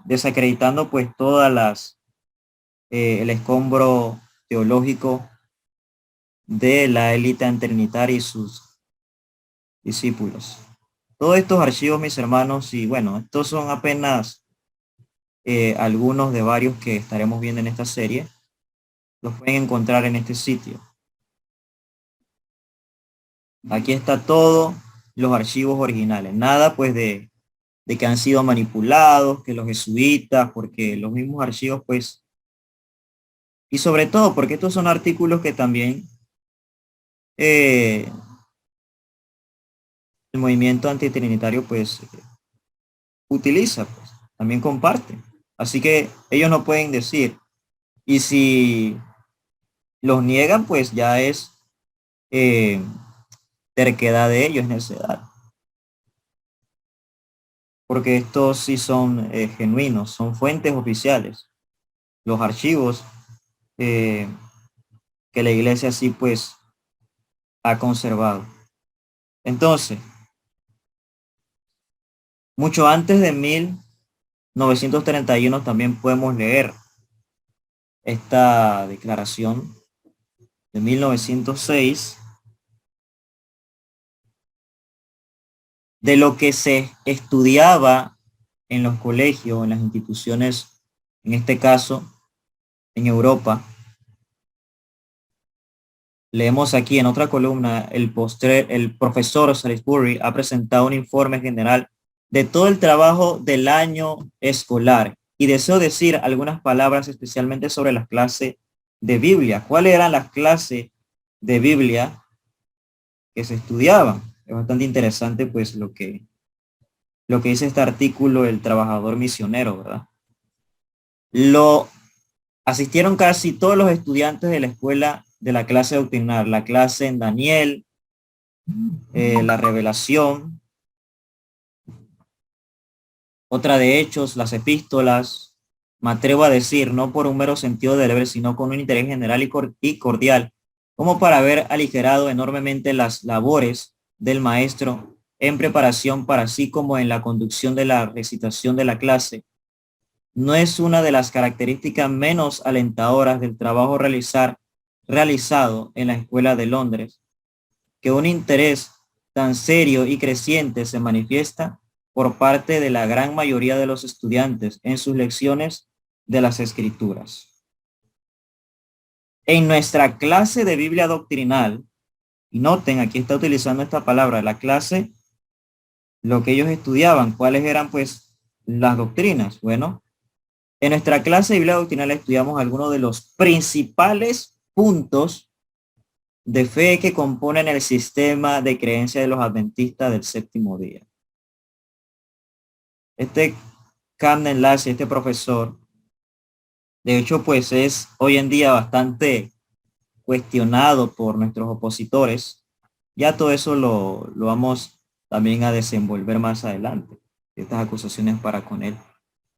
desacreditando pues todas el escombro teológico de la élite trinitaria y sus discípulos. Todos estos archivos, mis hermanos, y bueno, estos son apenas algunos de varios que estaremos viendo en esta serie, los pueden encontrar en este sitio. Aquí está todo los archivos originales, nada pues de que han sido manipulados, que los jesuitas, porque los mismos archivos pues, y sobre todo porque estos son artículos que también el movimiento antitrinitario pues utiliza, pues, también comparte. Así que ellos no pueden decir, y si los niegan, pues ya es eh, terquedad de ellos, necedad. Porque estos sí son genuinos, son fuentes oficiales. Los archivos que la iglesia sí pues ha conservado. Entonces, mucho antes de 1931 también podemos leer esta declaración de 1906 de lo que se estudiaba en los colegios, en las instituciones, en este caso, en Europa. Leemos aquí en otra columna, el profesor Salisbury ha presentado un informe general de todo el trabajo del año escolar y deseo decir algunas palabras especialmente sobre las clases de Biblia. ¿Cuáles eran las clases de Biblia que se estudiaban? Es bastante interesante pues lo que dice este artículo, el trabajador misionero, ¿verdad? Lo asistieron casi todos los estudiantes de la escuela de la clase doctrinal, la clase en Daniel, la revelación, otra de Hechos, las epístolas. Me atrevo a decir, no por un mero sentido de deber, sino con un interés general y cordial, como para haber aligerado enormemente las labores del maestro en preparación para sí como en la conducción de la recitación de la clase. No es una de las características menos alentadoras del trabajo realizado en la Escuela de Londres, que un interés tan serio y creciente se manifiesta por parte de la gran mayoría de los estudiantes en sus lecciones de las Escrituras. En nuestra clase de Biblia doctrinal, y noten, aquí está utilizando esta palabra, la clase, lo que ellos estudiaban, cuáles eran pues las doctrinas. Bueno, en nuestra clase de Biblia doctrinal estudiamos algunos de los principales puntos de fe que componen el sistema de creencia de los adventistas del séptimo día. Este Camden Lassie, este profesor, de hecho, pues es hoy en día bastante cuestionado por nuestros opositores. Ya todo eso lo vamos también a desenvolver más adelante. Estas acusaciones para con él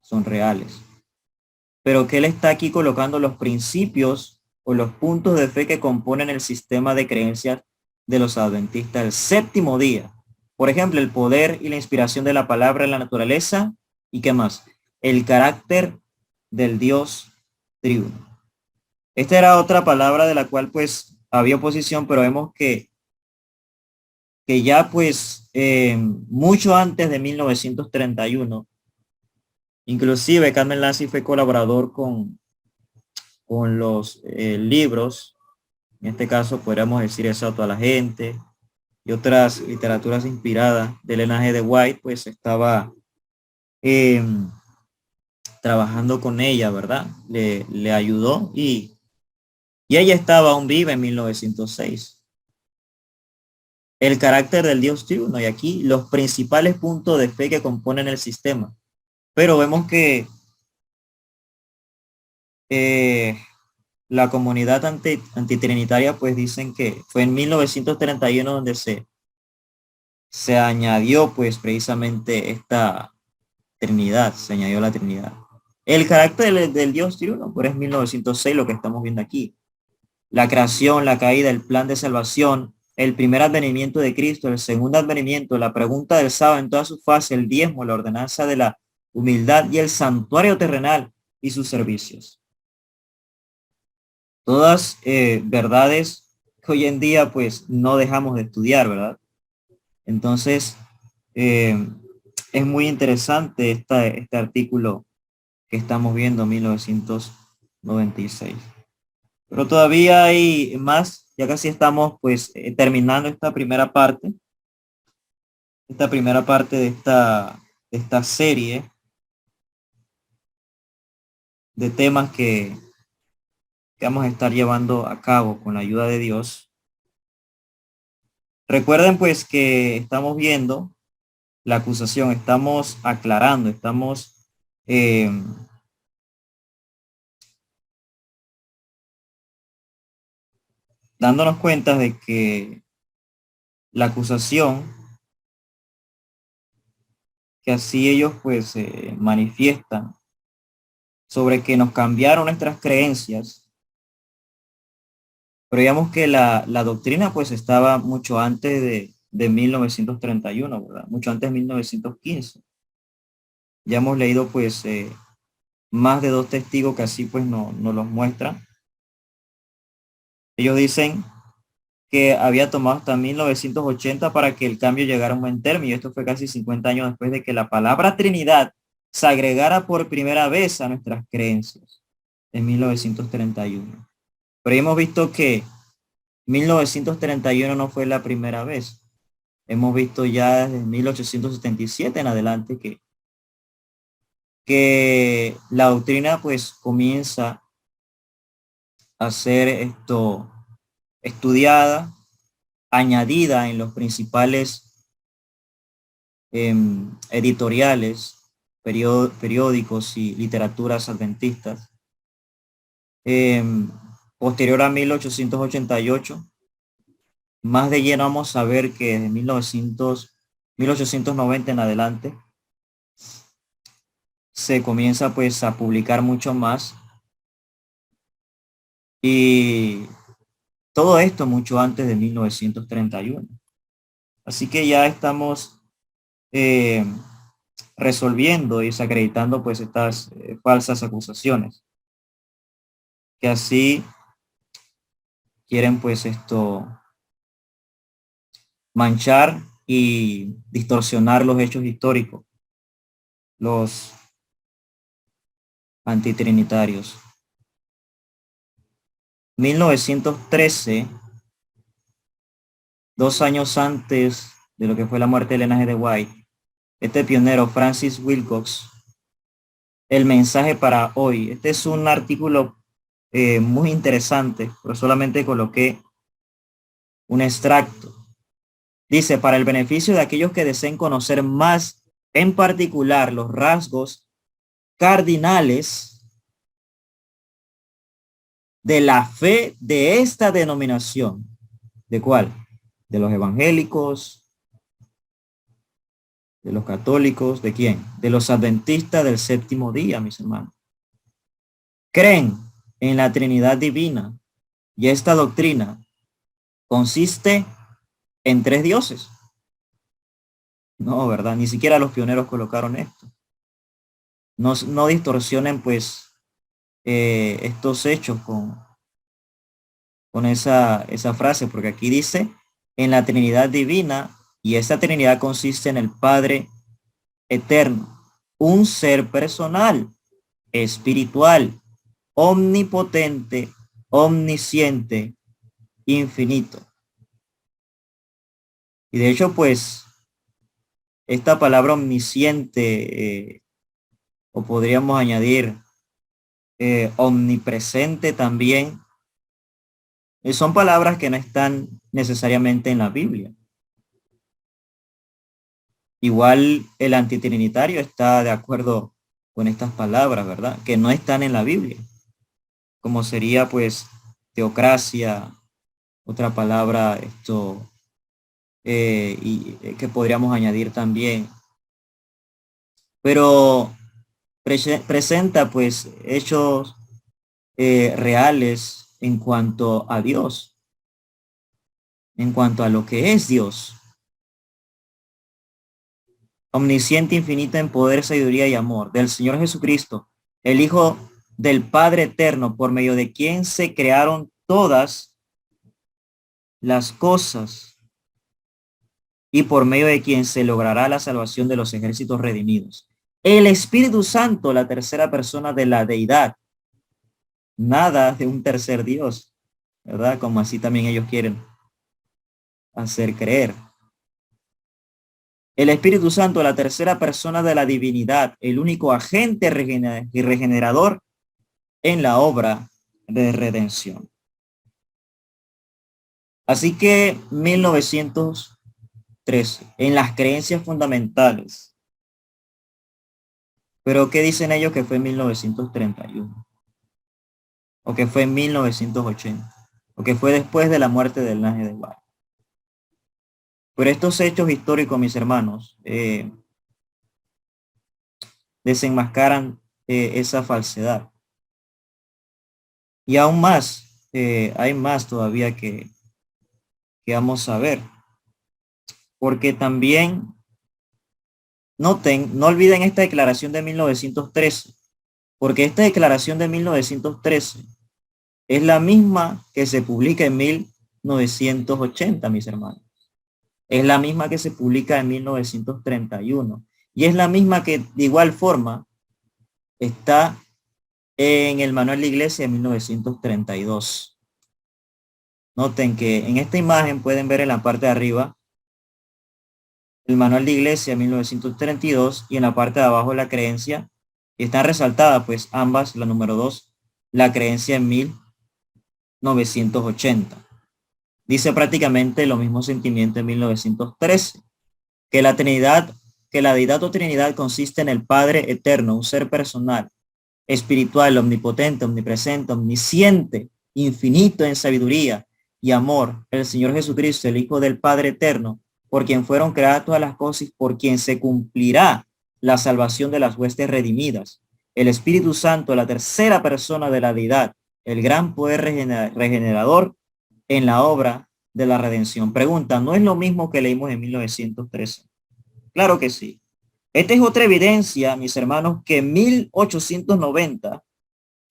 son reales. Pero que él está aquí colocando los principios o los puntos de fe que componen el sistema de creencias de los adventistas del séptimo día. Por ejemplo, el poder y la inspiración de la palabra en la naturaleza. ¿Y qué más? El carácter del Dios triuno. Esta era otra palabra de la cual pues había oposición, pero vemos que ya pues mucho antes de 1931, inclusive Carmen Lassie fue colaborador con con los libros, en este caso podríamos decir Exhausto a la gente y otras literaturas inspiradas de Elena G. de White, pues estaba eh, trabajando con ella, ¿verdad? Le ayudó y ella estaba aún viva en 1906. El carácter del Dios triuno y aquí los principales puntos de fe que componen el sistema. Pero vemos que eh, la comunidad antitrinitaria pues dicen que fue en 1931 donde se añadió pues precisamente esta Trinidad, se añadió la Trinidad. El carácter del Dios triuno, pues es 1906 lo que estamos viendo aquí. La creación, la caída, el plan de salvación, el primer advenimiento de Cristo, el segundo advenimiento, la pregunta del sábado en todas sus fases, el diezmo, la ordenanza de la humildad y el santuario terrenal y sus servicios. Todas verdades que hoy en día pues no dejamos de estudiar, ¿verdad? Entonces, eh, es muy interesante este artículo que estamos viendo, 1996. Pero todavía hay más, ya casi estamos pues terminando esta primera parte de esta serie de temas que vamos a estar llevando a cabo con la ayuda de Dios. Recuerden pues que estamos viendo la acusación, estamos aclarando, estamos dándonos cuenta de que la acusación, que así ellos pues manifiestan sobre que nos cambiaron nuestras creencias, pero digamos que la doctrina pues estaba mucho antes de 1931, ¿verdad? Mucho antes de 1915. Ya hemos leído pues más de 2 testigos que así pues nos los muestran. Ellos dicen que había tomado hasta 1980 para que el cambio llegara a un buen término. Y esto fue casi 50 años después de que la palabra Trinidad se agregara por primera vez a nuestras creencias en 1931. Pero hemos visto que 1931 no fue la primera vez. Hemos visto ya desde 1877 en adelante que la doctrina pues comienza a ser estudiada, añadida en los principales editoriales, periódicos y literaturas adventistas. Posterior a 1888, más de lleno vamos a ver que desde 1890 en adelante se comienza pues a publicar mucho más, y todo esto mucho antes de 1931. Así que ya estamos eh, resolviendo y desacreditando pues estas falsas acusaciones, que así quieren pues manchar y distorsionar los hechos históricos, los antitrinitarios. 1913, 2 años antes de lo que fue la muerte de Elena G. de White, este pionero Francis Wilcox, el mensaje para hoy. Este es un artículo muy interesante, pero solamente coloqué un extracto. Dice, para el beneficio de aquellos que deseen conocer más, en particular los rasgos cardinales de la fe de esta denominación. ¿De cuál? De los evangélicos, de los católicos, ¿de quién? De los adventistas del séptimo día, mis hermanos. Creen en la Trinidad divina y esta doctrina consiste en 3 dioses. No, ¿verdad? Ni siquiera los pioneros colocaron esto. No distorsionen pues estos hechos con esa frase, porque aquí dice en la Trinidad divina, y esa Trinidad consiste en el Padre eterno, un ser personal, espiritual, omnipotente, omnisciente, infinito. Y de hecho, pues, esta palabra omnisciente, o podríamos añadir omnipresente también, son palabras que no están necesariamente en la Biblia. Igual el antitrinitario está de acuerdo con estas palabras, ¿verdad? Que no están en la Biblia, como sería pues teocracia, otra palabra, que podríamos añadir también. Pero presenta pues hechos reales en cuanto a Dios, en cuanto a lo que es Dios. Omnisciente, infinita en poder, sabiduría y amor, del Señor Jesucristo, el Hijo del Padre eterno, por medio de quien se crearon todas las cosas y por medio de quien se logrará la salvación de los ejércitos redimidos. El Espíritu Santo, la tercera persona de la deidad, nada de un tercer Dios, ¿verdad? Como así también ellos quieren hacer creer. El Espíritu Santo, la tercera persona de la divinidad, el único agente regenerador en la obra de redención. Así que 1913, en las creencias fundamentales. Pero ¿qué dicen ellos que fue en 1931? O que fue en 1980. O que fue después de la muerte del Ángel de Guadalupe. Pero estos hechos históricos, mis hermanos, desenmascaran esa falsedad. Y aún más, hay más todavía que vamos a ver. Porque también noten, no olviden esta declaración de 1913, porque esta declaración de 1913 es la misma que se publica en 1980, mis hermanos. Es la misma que se publica en 1931 y es la misma que de igual forma está en el Manual de Iglesia de 1932. Noten que en esta imagen pueden ver en la parte de arriba el Manual de Iglesia 1932 y en la parte de abajo la creencia, y están resaltadas pues ambas, la número 2, la creencia en 1980. Dice prácticamente lo mismo sentimiento en 1913, que la Trinidad, que la deidad o Trinidad consiste en el Padre eterno, un ser personal, espiritual, omnipotente, omnipresente, omnisciente, infinito en sabiduría y amor, el Señor Jesucristo, el Hijo del Padre eterno, por quien fueron creadas todas las cosas y por quien se cumplirá la salvación de las huestes redimidas. El Espíritu Santo, la tercera persona de la deidad, el gran poder regenerador en la obra de la redención. Pregunta, ¿no es lo mismo que leímos en 1913? Claro que sí. Esta es otra evidencia, mis hermanos, que en 1890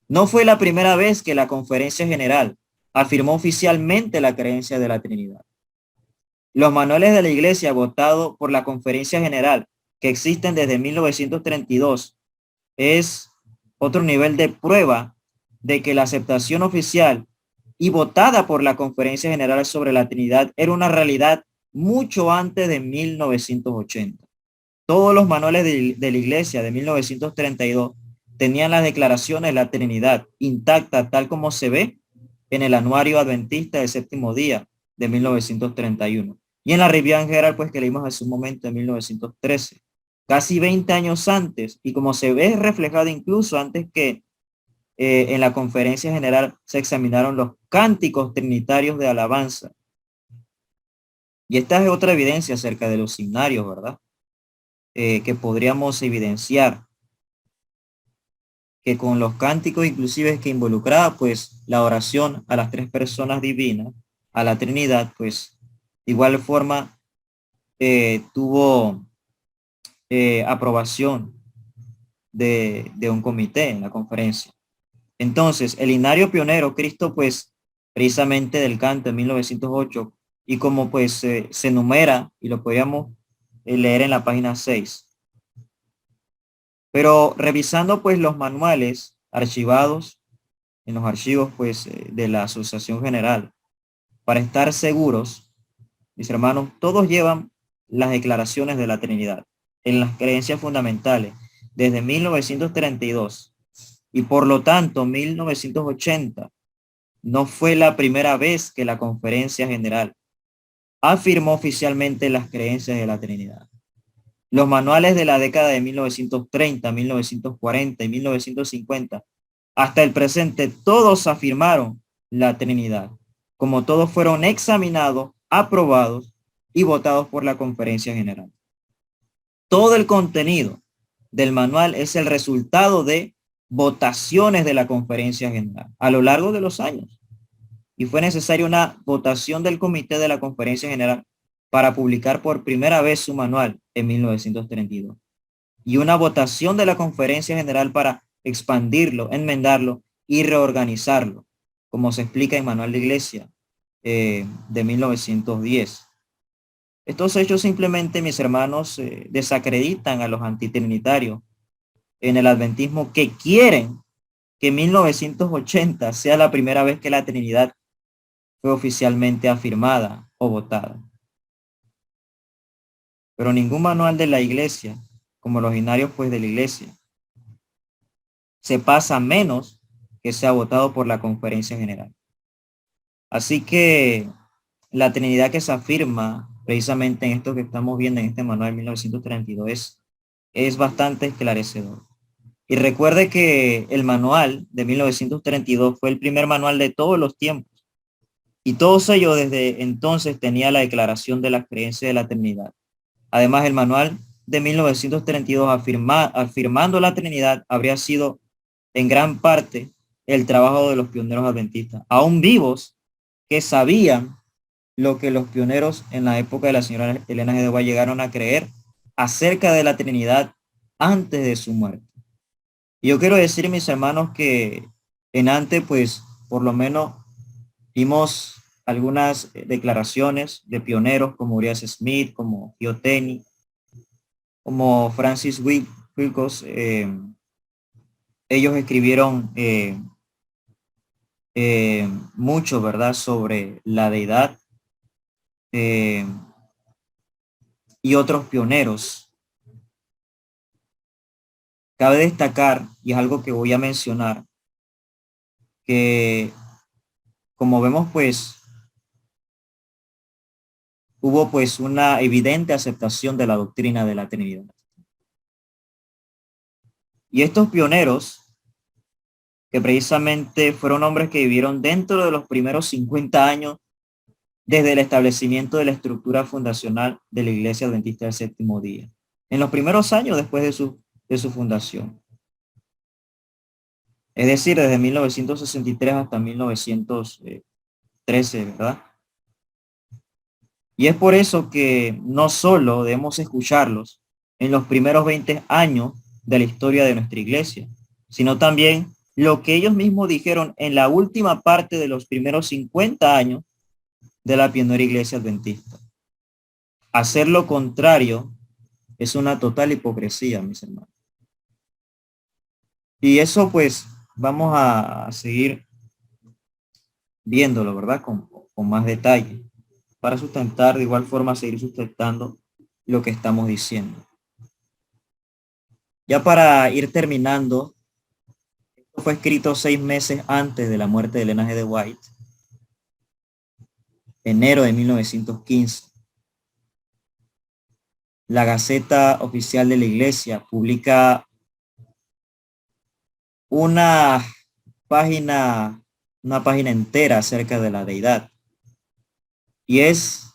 no fue la primera vez que la Conferencia General afirmó oficialmente la creencia de la Trinidad. Los manuales de la Iglesia votados por la Conferencia General, que existen desde 1932, es otro nivel de prueba de que la aceptación oficial y votada por la Conferencia General sobre la Trinidad era una realidad mucho antes de 1980. Todos los manuales de la Iglesia de 1932 tenían las declaraciones de la Trinidad intacta, tal como se ve en el Anuario Adventista del Séptimo Día de 1931. Y en la Review General, pues que leímos hace un momento, en 1913. Casi 20 años antes, y como se ve reflejado incluso antes que en la Conferencia General se examinaron los cánticos trinitarios de alabanza. Y esta es otra evidencia acerca de los signarios, ¿verdad? Que podríamos evidenciar que con los cánticos inclusive que involucraba pues la oración a las tres personas divinas, a la Trinidad, pues de igual forma tuvo aprobación de un comité en la conferencia. Entonces, el himnario pionero, Cristo, pues precisamente del canto en 1908, y como pues se enumera y lo podríamos leer en la página 6. Pero revisando pues los manuales archivados en los archivos pues de la Asociación General, para estar seguros, mis hermanos, todos llevan las declaraciones de la Trinidad en las creencias fundamentales desde 1932 y por lo tanto 1980 no fue la primera vez que la Conferencia General afirmó oficialmente las creencias de la Trinidad. Los manuales de la década de 1930, 1940 y 1950 hasta el presente, todos afirmaron la Trinidad, como todos fueron examinados, aprobados y votados por la Conferencia General. Todo el contenido del manual es el resultado de votaciones de la Conferencia General a lo largo de los años. Y fue necesaria una votación del Comité de la Conferencia General para publicar por primera vez su manual en 1932. Y una votación de la Conferencia General para expandirlo, enmendarlo y reorganizarlo, como se explica en Manual de Iglesia de 1910. Estos hechos simplemente, mis hermanos, desacreditan a los antitrinitarios en el adventismo que quieren que 1980 sea la primera vez que la Trinidad fue oficialmente afirmada o votada. Pero ningún manual de la Iglesia, como los binarios pues de la Iglesia, se pasa menos que sea votado por la Conferencia General. Así que la Trinidad que se afirma precisamente en esto que estamos viendo en este manual 1932 es bastante esclarecedor. Y recuerde que el manual de 1932 fue el primer manual de todos los tiempos. Y todos ellos desde entonces tenía la declaración de la creencia de la Trinidad. Además, el manual de 1932 afirmando la Trinidad habría sido en gran parte el trabajo de los pioneros adventistas, aún vivos, que sabían lo que los pioneros en la época de la señora Elena G. de White llegaron a creer acerca de la Trinidad antes de su muerte. Y yo quiero decir, mis hermanos, que en antes, pues, por lo menos vimos algunas declaraciones de pioneros como Urias Smith, como Gioteni, como Francis Wilcox. Ellos escribieron mucho, ¿verdad?, sobre la deidad y otros pioneros. Cabe destacar, y es algo que voy a mencionar, que como vemos, pues, hubo pues una evidente aceptación de la doctrina de la Trinidad. Y estos pioneros, que precisamente fueron hombres que vivieron dentro de los primeros 50 años desde el establecimiento de la estructura fundacional de la Iglesia Adventista del Séptimo Día, en los primeros años después de su fundación. Es decir, desde 1963 hasta 1913, ¿verdad? Y es por eso que no solo debemos escucharlos en los primeros 20 años de la historia de nuestra iglesia, sino también lo que ellos mismos dijeron en la última parte de los primeros 50 años de la pionera iglesia adventista. Hacer lo contrario es una total hipocresía, mis hermanos. Y eso pues vamos a seguir viéndolo, ¿verdad? Con más detalle, para sustentar, de igual forma seguir sustentando lo que estamos diciendo. Ya para ir terminando, esto fue escrito 6 meses antes de la muerte de Elena G. de White, enero de 1915. La Gaceta Oficial de la Iglesia publica una página entera acerca de la deidad. Y es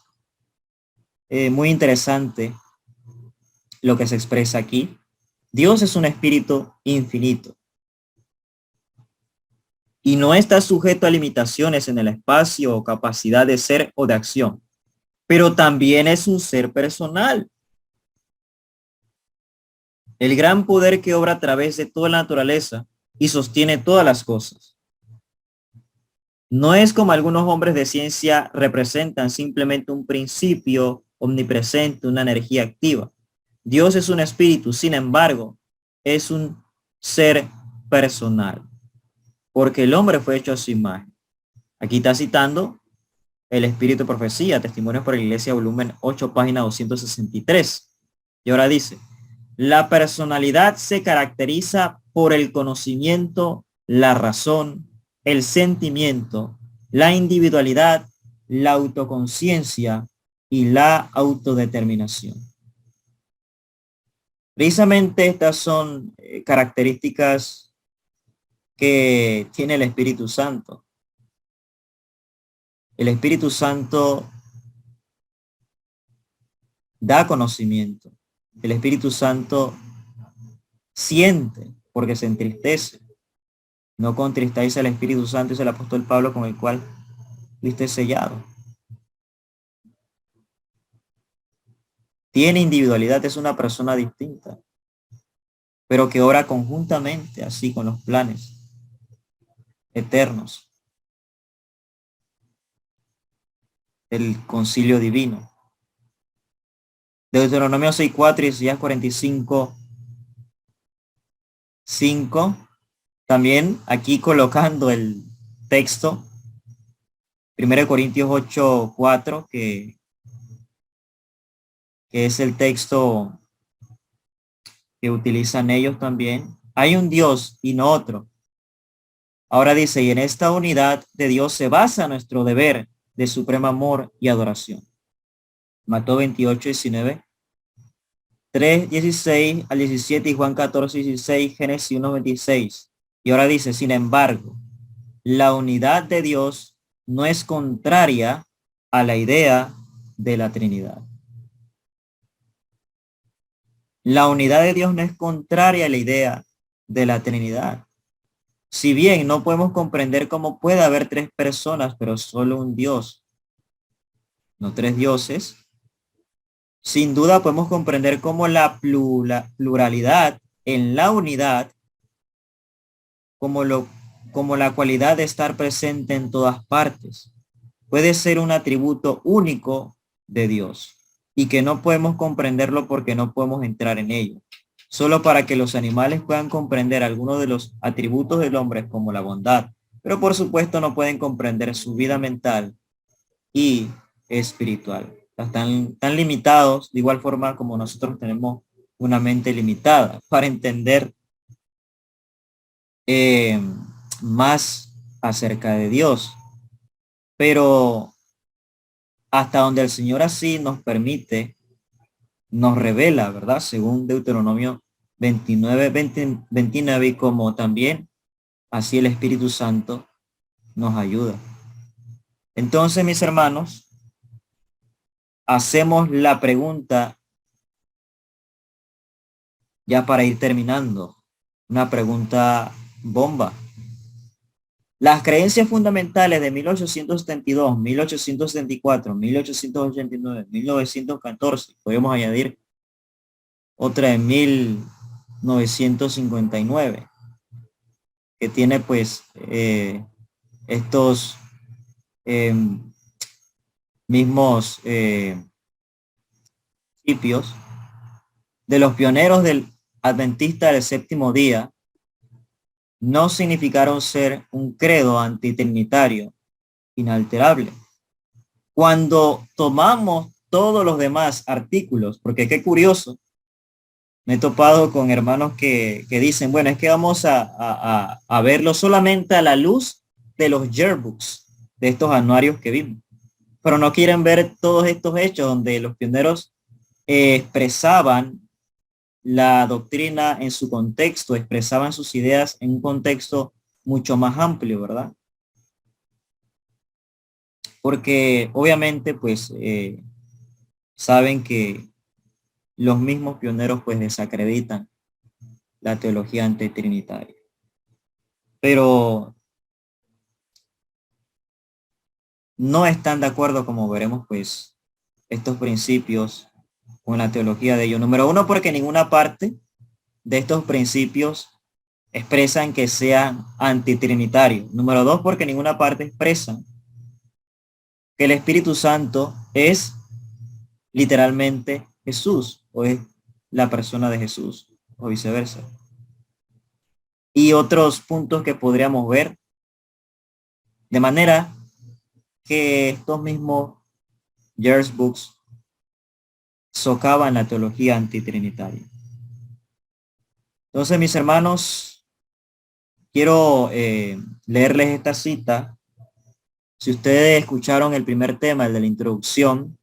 muy interesante lo que se expresa aquí. Dios es un espíritu infinito y no está sujeto a limitaciones en el espacio o capacidad de ser o de acción, pero también es un ser personal. El gran poder que obra a través de toda la naturaleza y sostiene todas las cosas. No es como algunos hombres de ciencia representan simplemente un principio omnipresente, una energía activa. Dios es un espíritu, sin embargo, es un ser personal. porque el hombre fue hecho a su imagen. Aquí está citando el Espíritu de Profecía, Testimonios por la Iglesia, volumen 8, página 263. Y ahora dice, la personalidad se caracteriza por el conocimiento, la razón, el sentimiento, la individualidad, la autoconciencia y la autodeterminación. Precisamente estas son características que tiene el Espíritu Santo. El Espíritu Santo da conocimiento. El Espíritu Santo siente porque se entristece. No contristáis al Espíritu Santo, es el apóstol Pablo, con el cual fuiste sellado. Tiene individualidad, es una persona distinta, pero que ora conjuntamente, así con los planes eternos del concilio divino. Deuteronomio 6:4 y Isaías 45:5. También aquí colocando el texto, 1 Corintios 8:4, que es el texto que utilizan ellos también. Hay un Dios y no otro. Ahora dice, y en esta unidad de Dios se basa nuestro deber de supremo amor y adoración. Mateo 28:19, 3:16 al 17 y Juan 14:16, Génesis 1:26. Y ahora dice, sin embargo, la unidad de Dios no es contraria a la idea de la Trinidad. La unidad de Dios no es contraria a la idea de la Trinidad. Si bien no podemos comprender cómo puede haber tres personas, pero solo un Dios, no tres dioses, sin duda podemos comprender cómo la pluralidad en la unidad, como la cualidad de estar presente en todas partes, puede ser un atributo único de Dios y que no podemos comprenderlo porque no podemos entrar en ello. Solo para que los animales puedan comprender algunos de los atributos del hombre como la bondad, pero por supuesto no pueden comprender su vida mental y espiritual. Están tan limitados de igual forma como nosotros tenemos una mente limitada para entender más acerca de Dios. Pero hasta donde el Señor así nos permite, nos revela, ¿verdad? Según Deuteronomio 29, y como también así el Espíritu Santo nos ayuda. Entonces, mis hermanos, hacemos la pregunta ya para ir terminando, una pregunta bomba. Las creencias fundamentales de 1872, 1874, 1889, 1914, podemos añadir otra de 1959, que tiene pues estos mismos principios de los pioneros del adventista del séptimo día, no significaron ser un credo antitrinitario inalterable. Cuando tomamos todos los demás artículos, porque qué curioso, me he topado con hermanos que dicen, bueno, es que vamos a verlo solamente a la luz de los yearbooks, de estos anuarios que vimos, pero no quieren ver todos estos hechos donde los pioneros expresaban la doctrina en su contexto, expresaban sus ideas en un contexto mucho más amplio, ¿verdad? Porque obviamente pues saben que los mismos pioneros pues desacreditan la teología antitrinitaria. Pero no están de acuerdo, como veremos pues, estos principios con la teología de ellos. Número uno, porque ninguna parte de estos principios expresan que sean antitrinitarios. Número dos, porque ninguna parte expresa que el Espíritu Santo es literalmente Jesús o es la persona de Jesús o viceversa. Y otros puntos que podríamos ver De manera que estos mismos Gersbooks Books socavan la teología antitrinitaria. Entonces, mis hermanos, quiero leerles esta cita. Si ustedes escucharon el primer tema, el de la introducción,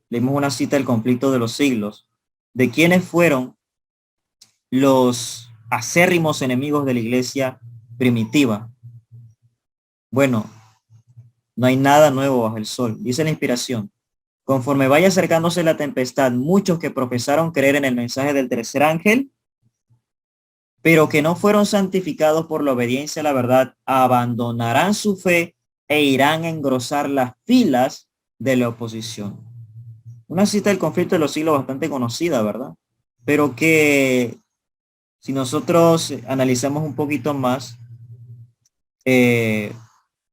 leímos una cita del conflicto de los siglos, de quiénes fueron los acérrimos enemigos de la iglesia primitiva. Bueno, no hay nada nuevo bajo el sol, dice la inspiración. Conforme vaya acercándose la tempestad, muchos que profesaron creer en el mensaje del tercer ángel, pero que no fueron santificados por la obediencia a la verdad, abandonarán su fe e irán a engrosar las filas de la oposición. Una cita del conflicto de los siglos bastante conocida, ¿verdad? Pero que si nosotros analizamos un poquito más,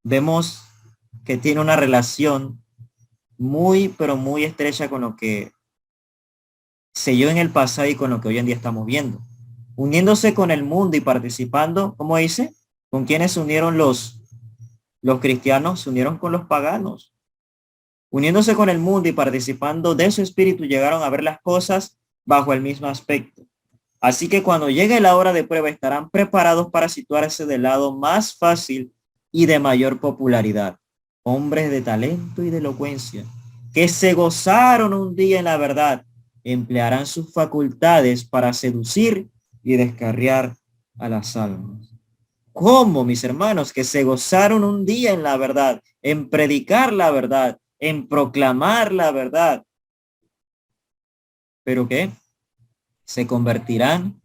vemos que tiene una relación muy, pero muy estrecha con lo que se dio en el pasado y con lo que hoy en día estamos viendo. Uniéndose con el mundo y participando, ¿cómo dice? ¿Con quiénes se unieron los cristianos? Se unieron con los paganos. Uniéndose con el mundo y participando de su espíritu, llegaron a ver las cosas bajo el mismo aspecto. Así que cuando llegue la hora de prueba estarán preparados para situarse del lado más fácil y de mayor popularidad. Hombres de talento y de elocuencia, que se gozaron un día en la verdad, emplearán sus facultades para seducir y descarriar a las almas. ¿Cómo, mis hermanos, que se gozaron un día en la verdad, en predicar la verdad, en proclamar la verdad? ¿Pero qué? Se convertirán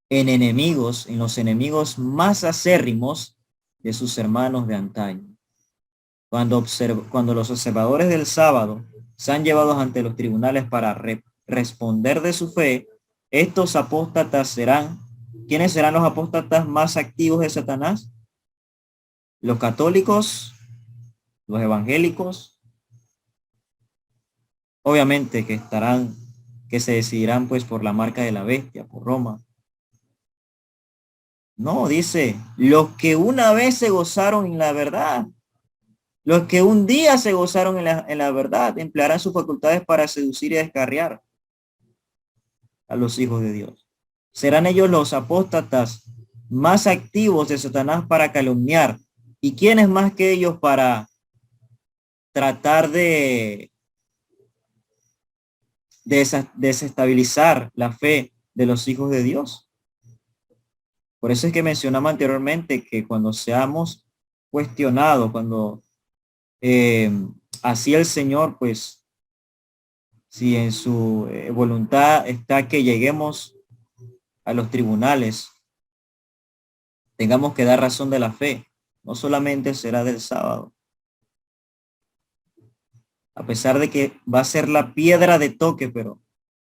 en enemigos, en los enemigos más acérrimos de sus hermanos de antaño. Cuando los observadores del sábado sean llevados ante los tribunales para responder de su fe, estos apóstatas serán, ¿quiénes serán los apóstatas más activos de Satanás? Los católicos, los evangélicos, obviamente que se decidirán pues por la marca de la bestia, por Roma. No, dice, los que una vez se gozaron en la verdad, los que un día se gozaron en la verdad, emplearán sus facultades para seducir y descarriar a los hijos de Dios. Serán ellos los apóstatas más activos de Satanás para calumniar. ¿Y quiénes más que ellos para tratar de desestabilizar la fe de los hijos de Dios? Por eso es que mencionamos anteriormente que cuando seamos cuestionados, cuando así el Señor, pues, si en su voluntad está que lleguemos a los tribunales, tengamos que dar razón de la fe, no solamente será del sábado. A pesar de que va a ser la piedra de toque, pero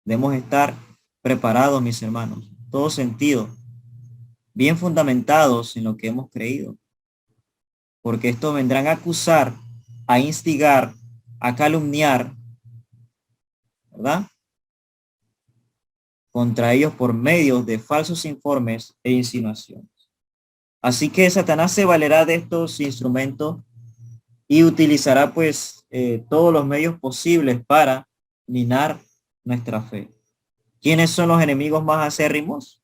debemos estar preparados, mis hermanos, todo sentido, bien fundamentados en lo que hemos creído, porque estos vendrán a acusar, a instigar, a calumniar, ¿verdad? Contra ellos por medio de falsos informes e insinuaciones. Así que Satanás se valerá de estos instrumentos y utilizará pues todos los medios posibles para minar nuestra fe. ¿Quiénes son los enemigos más acérrimos?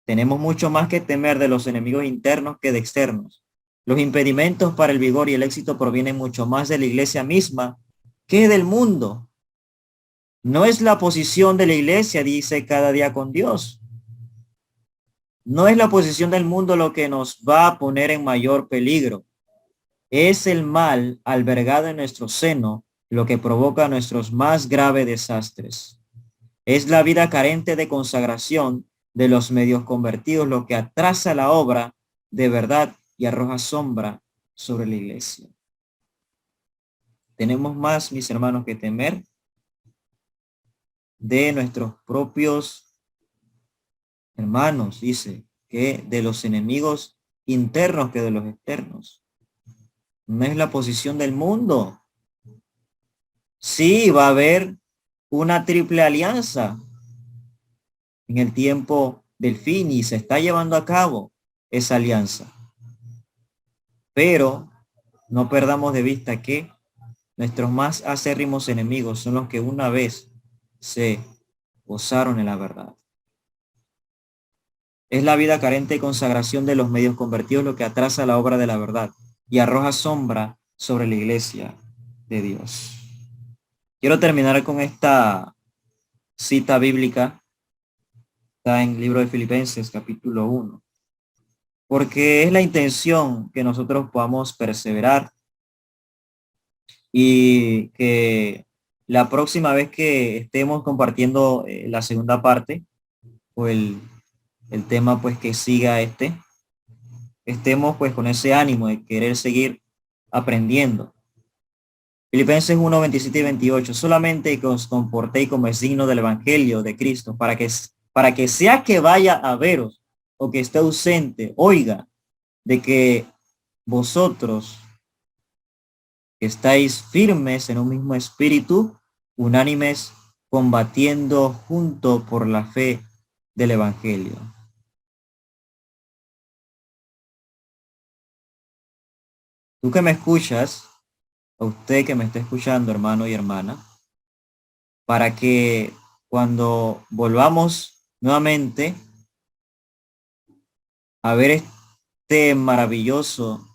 Tenemos mucho más que temer de los enemigos internos que de externos. Los impedimentos para el vigor y el éxito provienen mucho más de la iglesia misma que del mundo. No es la posición de la iglesia, dice, cada día con Dios. No es la posición del mundo lo que nos va a poner en mayor peligro. Es el mal albergado en nuestro seno lo que provoca nuestros más graves desastres. Es la vida carente de consagración de los medios convertidos lo que atrasa la obra de verdad y arroja sombra sobre la iglesia. Tenemos más, mis hermanos, que temer de nuestros propios hermanos, dice, que de los enemigos internos que de los externos. No es la posición del mundo. Sí, va a haber una triple alianza en el tiempo del fin y se está llevando a cabo. esa alianza. Pero no perdamos de vista que nuestros más acérrimos enemigos son los que una vez se gozaron en la verdad. Es la vida carente de consagración de los medios convertidos lo que atrasa la obra de la verdad y arroja sombra sobre la iglesia de Dios. Quiero terminar con esta cita bíblica. Está en el libro de Filipenses, capítulo 1. Porque es la intención que nosotros podamos perseverar y que la próxima vez que estemos compartiendo la segunda parte o el tema pues que siga estemos pues con ese ánimo de querer seguir aprendiendo. Filipenses 1, 27 y 28, solamente que os comportéis como es digno del evangelio de Cristo, para que sea que vaya a veros o que esté ausente, oiga de que vosotros estáis firmes en un mismo espíritu, unánimes, combatiendo junto por la fe del evangelio. Tú que me escuchas, a usted que me está escuchando, hermano y hermana, para que cuando volvamos nuevamente a ver este maravilloso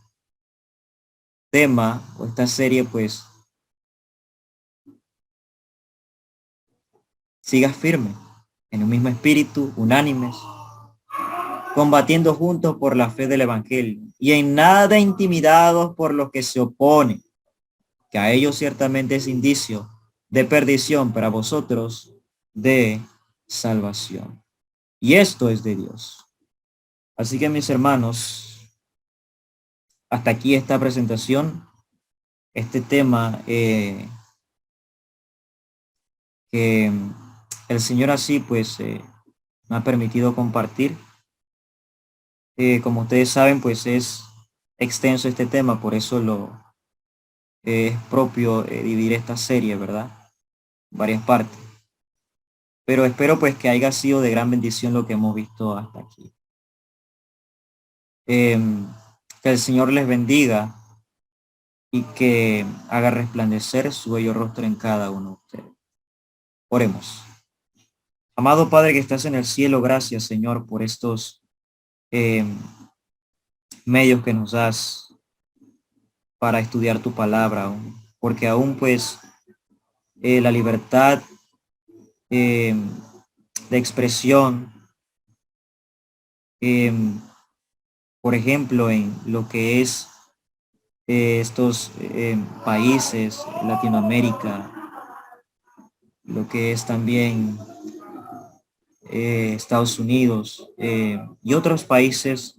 tema o esta serie, pues sigas firme en un mismo espíritu, unánimes, combatiendo juntos por la fe del evangelio y en nada intimidados por los que se oponen, que a ellos ciertamente es indicio de perdición, para vosotros de salvación. Y esto es de Dios. Así que mis hermanos, hasta aquí esta presentación, este tema que el Señor así pues me ha permitido compartir. Como ustedes saben, pues es extenso este tema, por eso es propio dividir esta serie, ¿verdad? Varias partes. Pero espero pues que haya sido de gran bendición lo que hemos visto hasta aquí. Que el Señor les bendiga y que haga resplandecer su bello rostro en cada uno de ustedes. Oremos. Amado Padre que estás en el cielo, gracias Señor por estos medios que nos das para estudiar tu palabra, porque aún pues la libertad de expresión, por ejemplo, en lo que es estos países, Latinoamérica, lo que es también Estados Unidos y otros países,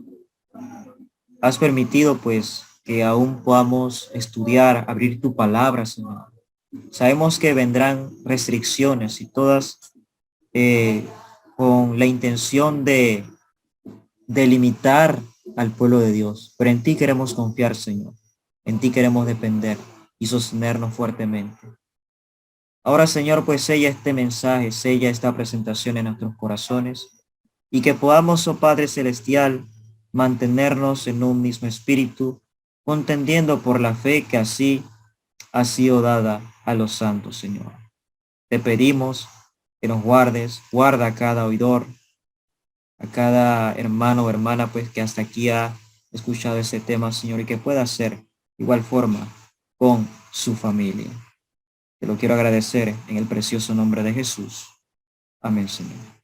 has permitido pues que aún podamos estudiar, abrir tu palabra, Señor. Sabemos que vendrán restricciones y todas con la intención de limitar al pueblo de Dios, pero en ti queremos confiar, Señor. En ti queremos depender y sostenernos fuertemente. Ahora, Señor, pues sella este mensaje, sella esta presentación en nuestros corazones y que podamos, oh Padre Celestial, mantenernos en un mismo espíritu, contendiendo por la fe que así ha sido dada a los santos, Señor. Te pedimos que nos guardes, guarda a cada oidor, a cada hermano o hermana, pues que hasta aquí ha escuchado ese tema, Señor, y que pueda hacer igual forma con su familia. Te lo quiero agradecer en el precioso nombre de Jesús. Amén, Señor.